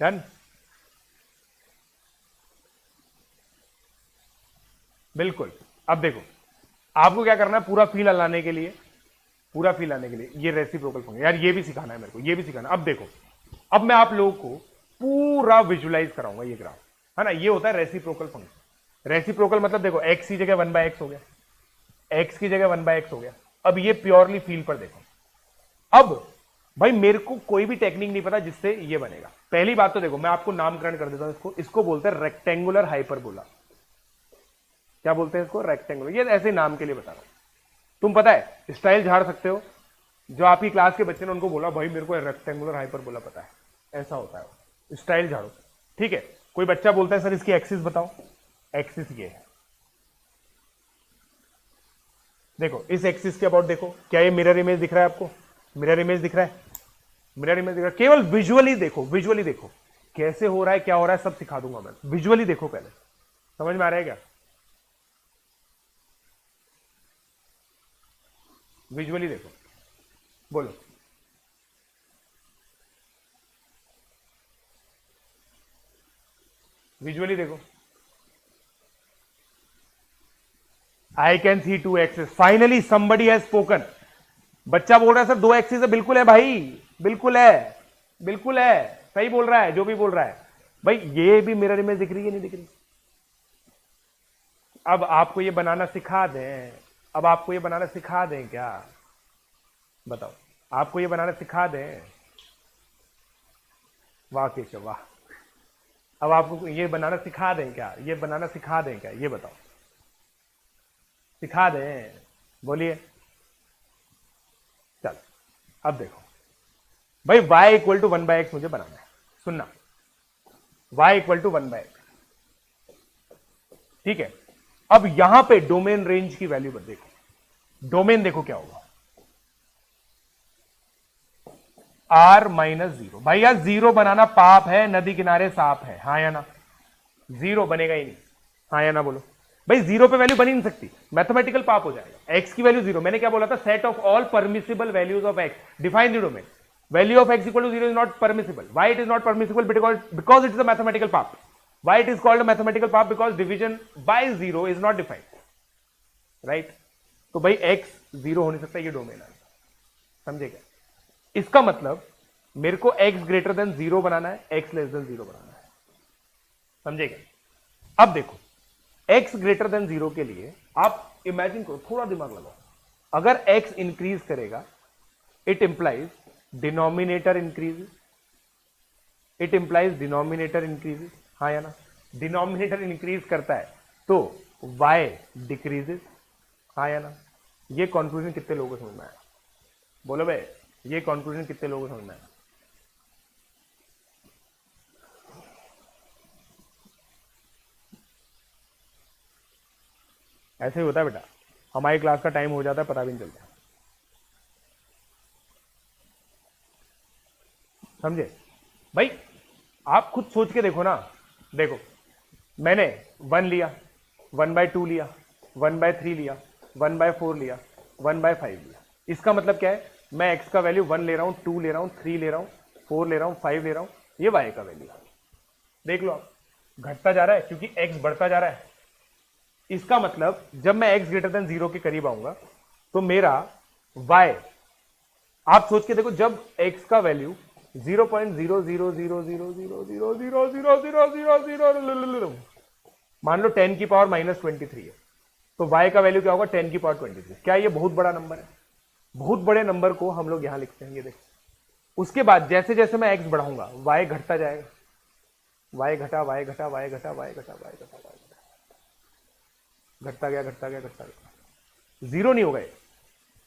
[SPEAKER 2] डन, बिल्कुल। अब देखो आपको क्या करना है, पूरा फील लाने के लिए, पूरा फील लाने के लिए ये रेसिप्रोकल फंक्शन, यार ये भी सिखाना है मेरे को, ये भी सिखाना। अब देखो, अब मैं आप लोगों को पूरा विजुलाइज कराऊंगा ये ग्राफ, है ना। ये होता है रेसिप्रोकल फंक्शन। रेसिप्रोकल मतलब देखो x की जगह 1/x हो गया, x की जगह 1/x हो गया। अब ये प्योरली फील पर देखो। अब भाई मेरे को कोई भी टेक्निक नहीं पता जिससे ये बनेगा। पहली बात तो देखो, मैं आपको नामकरण कर देता हूं, इसको बोलते हैं रेक्टेंगुलर हाइपरबोला। क्या बोलते हैं इसको? रेक्टेंगुलर। ये ऐसे नाम के लिए बता रहा हूं। तुम पता है स्टाइल झाड़ सकते हो, जो आपकी क्लास के बच्चे ने उनको बोला भाई मेरे को रेक्टेंगुलर हाइपरबोला पता है, ऐसा होता है, स्टाइल झाड़ो, ठीक है। कोई बच्चा बोलता है सर इसकी एक्सिस बताओ, एक्सिस ये है, देखो इस एक्सिस के अबाउट देखो, क्या ये मिरर इमेज दिख रहा है आपको? मिरर इमेज दिख रहा है, मिरर इमेज दिख रहा है। केवल विजुअली देखो, विजुअली देखो कैसे हो रहा है, क्या हो रहा है, सब सिखा दूंगा मैं। विजुअली देखो पहले, समझ में आ रहा है क्या? विजुअली देखो, बोलो। विजुअली देखो, I can see 2 axes. Finally somebody has spoken. बच्चा बोल रहा है सर 2 एक्सिस है, बिल्कुल है भाई, बिल्कुल है, बिल्कुल है, सही बोल रहा है जो भी बोल रहा है भाई। ये भी मिरर इमेज दिख रही है नहीं दिख रही? अब आपको ये बनाना सिखा दें, अब आपको ये बनाना सिखा दें क्या? बताओ, आपको ये बनाना सिखा दें? वाह केशव वाह। अब आपको ये बनाना सिखा दें क्या? ये बनाना सिखा दें क्या? ये बताओ, सिखा दें? बोलिए। चल अब देखो भाई, y इक्वल टू 1/x मुझे बनाना है, सुनना, y इक्वल टू 1/x, ठीक है। अब यहां पे डोमेन रेंज की वैल्यू पर देखो, डोमेन देखो क्या होगा, r-0। भाई यार 0 बनाना पाप है, नदी किनारे साफ है, हाँ या ना? 0 बनेगा ही नहीं, हाँ या ना बोलो भाई। 0 पे वैल्यू बन ही नहीं सकती, मैथमेटिकल पाप हो जाएगा। x की वैल्यू 0, मैंने क्या बोला था? Set of all permissible values of x define the domain. Value of x equal to 0 is not permissible. Why it is not permissible? Because it is a mathematical पाप। Why it is called a mathematical पाप? Because division by 0 is not defined, right? तो भाई x 0 हो नहीं सकता, ये domain है, समझे क्या? इसका मतलब मेरे को x ग्रेटर देन 0 बनाना है, x लेस देन 0 बनाना है, समझे क्या? अब देखो x ग्रेटर देन 0 के लिए आप इमेजिन करो, थोड़ा दिमाग लगाओ, अगर x इंक्रीज करेगा it implies denominator increase, it implies denominator increase, हाँ या ना? डिनोमिनेटर इंक्रीज करता है तो y डिक्रीजेस, हाँ या ना? ये कंक्लूजन कितने लोगों को समझ में आया? बोलो भाई, ये कंक्लूजन कितने लोगों को समझ में आया? ऐसे ही होता है बेटा, हमारी क्लास का टाइम हो जाता है पता भी नहीं चलता, समझे भाई? आप खुद सोच के देखो ना, देखो मैंने 1 लिया, 1/2 लिया, 1/3 लिया, 1/4 लिया, 1/5 लिया। इसका मतलब क्या है? मैं x का वैल्यू 1 ले रहा हूं, 2 ले रहा हूं, 3 ले रहा हूं, 4 ले रहा हूं, 5 ले रहा हूं, ये y का वैल्यू देख लो आप, घटता जा रहा है क्योंकि x बढ़ता जा रहा है। इसका मतलब जब मैं x ग्रेटर देन 0 के करीब आऊंगा तो मेरा y, आप सोच के देखो, जब x का वैल्यू 0.0000000000 मान लो 10 की पावर -23 है, तो y का वैल्यू क्या होगा? 10 की पावर 23। क्या ये बहुत बड़ा नंबर है? बहुत बड़े नंबर को हम लोग यहां लिखते हैं, ये देखो। उसके बाद जैसे जैसे मैं x बढ़ाऊंगा y घटता जाएगा, y घटा, y घटा, y घटा, y घटा, y घटा, y घटा, घटता गया, घटता गया, घटता गया, 0 नहीं होगा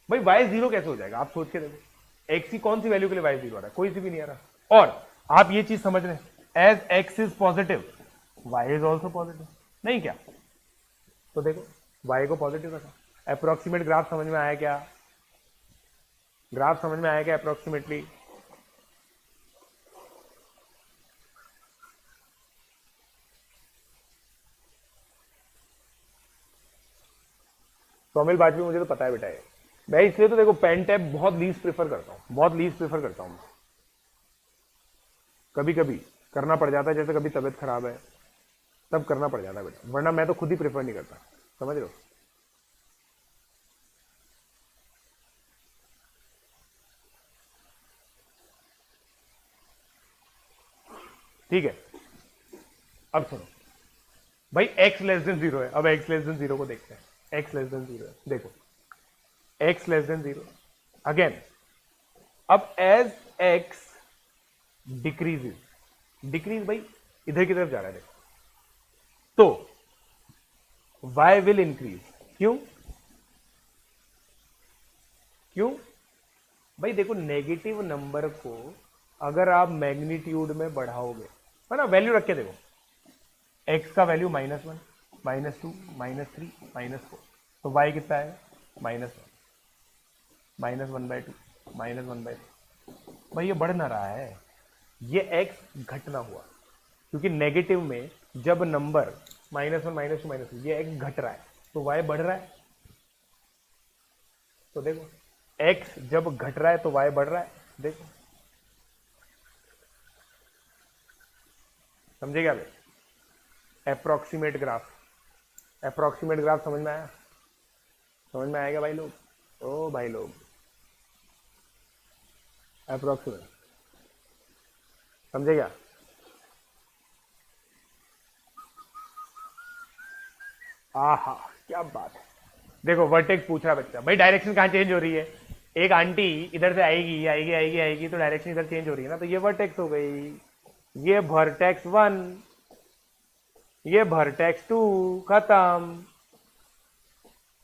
[SPEAKER 2] भाई। y 0 कैसे हो जाएगा? आप सोच के देखो, x की कौन सी वैल्यू के लिए y 0 आ रहा है? कोई सी भी नहीं आ रहा। और आप ये चीज समझ रहे हैं, as x is positive y is also positive, नहीं क्या? तो देखो y को पॉजिटिव रखा। अप्रोक्सीमेट ग्राफ समझ में आया क्या? ग्राफ समझ में आया क्या अप्रोक्सीमेटली? तो अमिल बाजपेयी, मुझे तो पता है बेटा ये, मैं इसलिए तो देखो पेन टैब बहुत लीस्ट प्रेफर करता हूं, बहुत लीस्ट प्रेफर करता हूं। कभी कभी करना पड़ जाता है, जैसे कभी तबीयत खराब है तब करना पड़ जाता है बेटा, वरना मैं तो खुद ही प्रेफर नहीं करता, समझ रहे हो? ठीक है, अब सुनो भाई, x लेस देन 0 है। अब x लेस देन 0 को देखते हैं। x लेस देन 0 है, देखो x लेस देन 0 अगेन। अब एज x डिक्रीजेस, डिक्रीज भाई इधर की तरफ जा रहा है, देखो, तो y विल इंक्रीज। क्यों? क्यों भाई? देखो नेगेटिव नंबर को अगर आप मैग्नीट्यूड में बढ़ाओगे, है ना, वैल्यू रख के देखो, x का वैल्यू -1, -2, -3, -4, तो y कितना है? -1, -1/2, -1/3। भाई ये बढ़ ना रहा है, ये x घटना हुआ, क्योंकि नेगेटिव में जब नंबर -1, -2, -3, ये x घट रहा है तो y बढ़ रहा है। तो देखो x जब घट रहा है तो y बढ़ रहा है, देखो, समझे क्या भाई? अप्रोक्सीमेट ग्राफ, अप्रोक्सीमेट ग्राफ समझ में आया? समझ में आएगा भाई लोग? ओ भाई लोग, अप्रोक्सीमेट, समझे क्या? आहा क्या बात है। देखो वर्टेक्स पूछ रहा बच्चा, भाई डायरेक्शन कहाँ चेंज हो रही है? एक आंटी इधर से आएगी आएगी आएगी आएगी तो डायरेक्शन इधर चेंज हो रही है ना, तो ये वर्टेक्स हो गई, ये वर्टेक्स 1, ये वर्टेक्स 2, खत्म।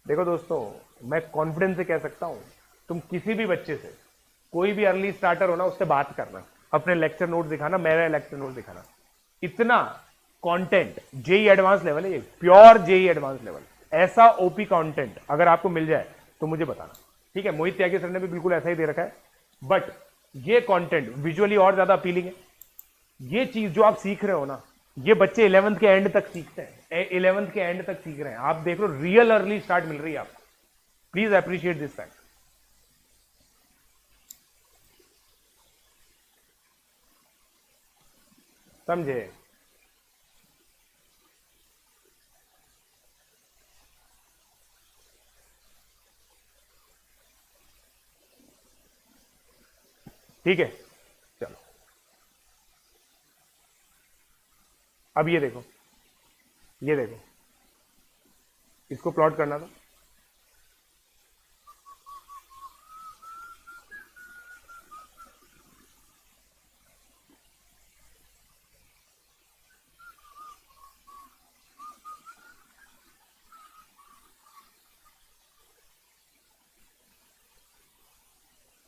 [SPEAKER 2] देखो दोस्तों, मैं कॉन्फिडेंस से कह सकता हूं, तुम किसी भी बच्चे से, कोई भी अर्ली स्टार्टर हो ना, उससे बात करना, अपने लेक्चर नोट दिखाना, मेरा लेक्चर नोट दिखाना, इतना कंटेंट जेई एडवांस लेवल है, ये प्योर जेई एडवांस लेवल, ऐसा ओपी कंटेंट अगर आपको मिल जाए तो मुझे बताना, ठीक है? मोहित त्यागी सर ने भी बिल्कुल ऐसा ही दे रखा है, बट ये कंटेंट विजुअली और ज्यादा अपीलिंग है। ये चीज जो आप सीख रहे हो ना, ये बच्चे 11th के एंड तक सीखते हैं, 11th के एंड तक सीख रहे हैं। आप देख लो, रियल अर्ली स्टार्ट मिल रही है आपको। Please appreciate this fact. समझे? ठीक है, चलो अब ये देखो, ये देखो, इसको प्लॉट करना था।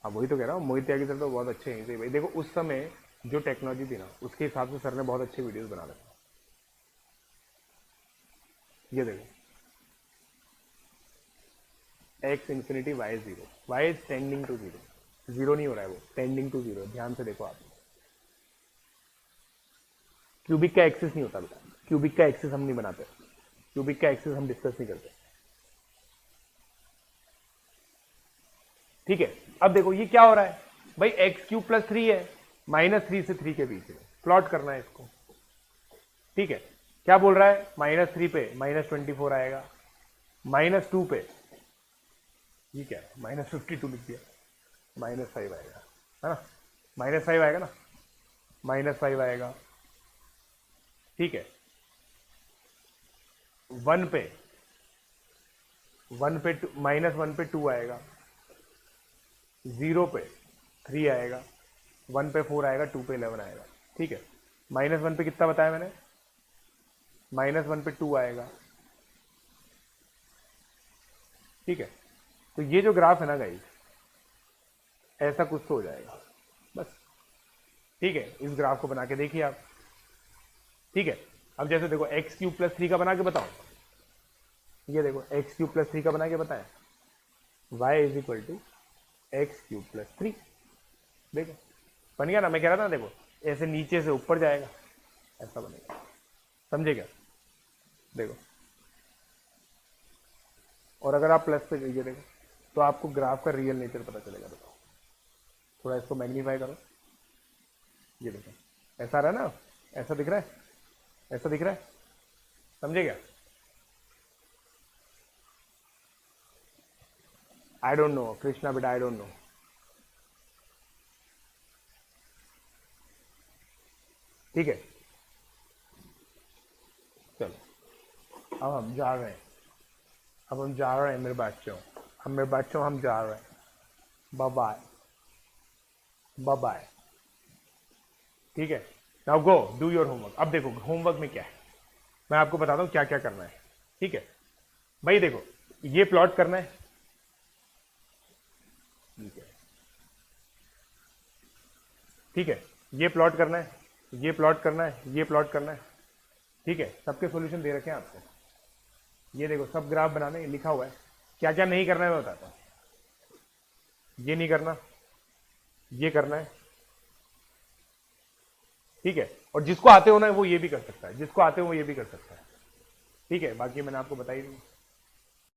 [SPEAKER 2] हाँ वही तो कह रहा हूँ, मोहित त्यागी सर तो बहुत अच्छे हैं भाई। देखो उस समय जो टेक्नोलॉजी थी ना, उसके हिसाब से सर ने बहुत अच्छे वीडियोस बना रखे। ये देखो, x infinity y zero, y is tending to zero, zero नहीं हो रहा है वो, टेंडिंग टू जीरो। ध्यान से देखो आप, क्यूबिक का एक्सिस नहीं होता बेटा, क्यूबिक का एक्सिस हम नहीं बनाते, क्यूबिक का एक्सिस हम डिस्कस नहीं करते, ठीक है? अब देखो ये क्या हो रहा है भाई, एक्स क्यूब प्लस 3 है, -3 से 3 के बीच में प्लॉट करना है इसको, ठीक है? क्या बोल रहा है, -3 पे -24 आएगा, -2 पे ये क्या है, -52 लिख दिया, -5 आएगा, है ना? -5 आएगा ना, -5 आएगा, ठीक है? 1 पे -1 पे 2 आएगा, 0 पे 3 आएगा, 1 पे 4 आएगा, 2 पे 11 आएगा, ठीक है? -1 पे कितना बताया मैंने, -1 पे 2 आएगा, ठीक है? तो ये जो ग्राफ है ना गाइस, ऐसा कुछ तो हो जाएगा बस, ठीक है? इस ग्राफ को बना के देखिए आप, ठीक है? अब जैसे देखो एक्स क्यूब प्लस 3 का बना के बताओ, ये देखो एक्स क्यूब प्लस 3 का बना के बताएं, y is equal to x cube plus 3, देखो बन गया ना? मैं कह रहा था ना, देखो ऐसे नीचे से ऊपर जाएगा, ऐसा बनेगा, समझे क्या? देखो, और अगर आप प्लस पे जाइए देखो, तो आपको ग्राफ का रियल नेचर पता चलेगा। देखो थोड़ा इसको मैग्नीफाई करो, ये देखो ऐसा आ रहा है ना, ऐसा दिख रहा है, ऐसा दिख रहा है, समझे क्या? आई डोंट नो कृष्णा बेटा, आई डोंट नो, ठीक है? चलो अब हम जा रहे हैं, अब हम जा रहे हैं मेरे बच्चों, हम जा रहे हैं, बाय बाय, बाय बाय, ठीक है? Now go do your homework. अब देखो होमवर्क में क्या है, मैं आपको बताता हूं क्या क्या करना है, ठीक है भाई? देखो ये प्लॉट करना है, ठीक है? ये प्लॉट करना है, ये प्लॉट करना है, ये प्लॉट करना है, ठीक है? सबके सॉल्यूशन दे रखे हैं आपको, ये देखो सब ग्राफ बनाने लिखा हुआ है, क्या क्या नहीं करना है मैं बताता हूं। ये नहीं करना, ये करना है, ठीक है? और जिसको आते हो ना वो ये भी कर सकता है, जिसको आते हो वो ये भी कर सकता है, ठीक है? बाकी मैंने आपको बताई दी।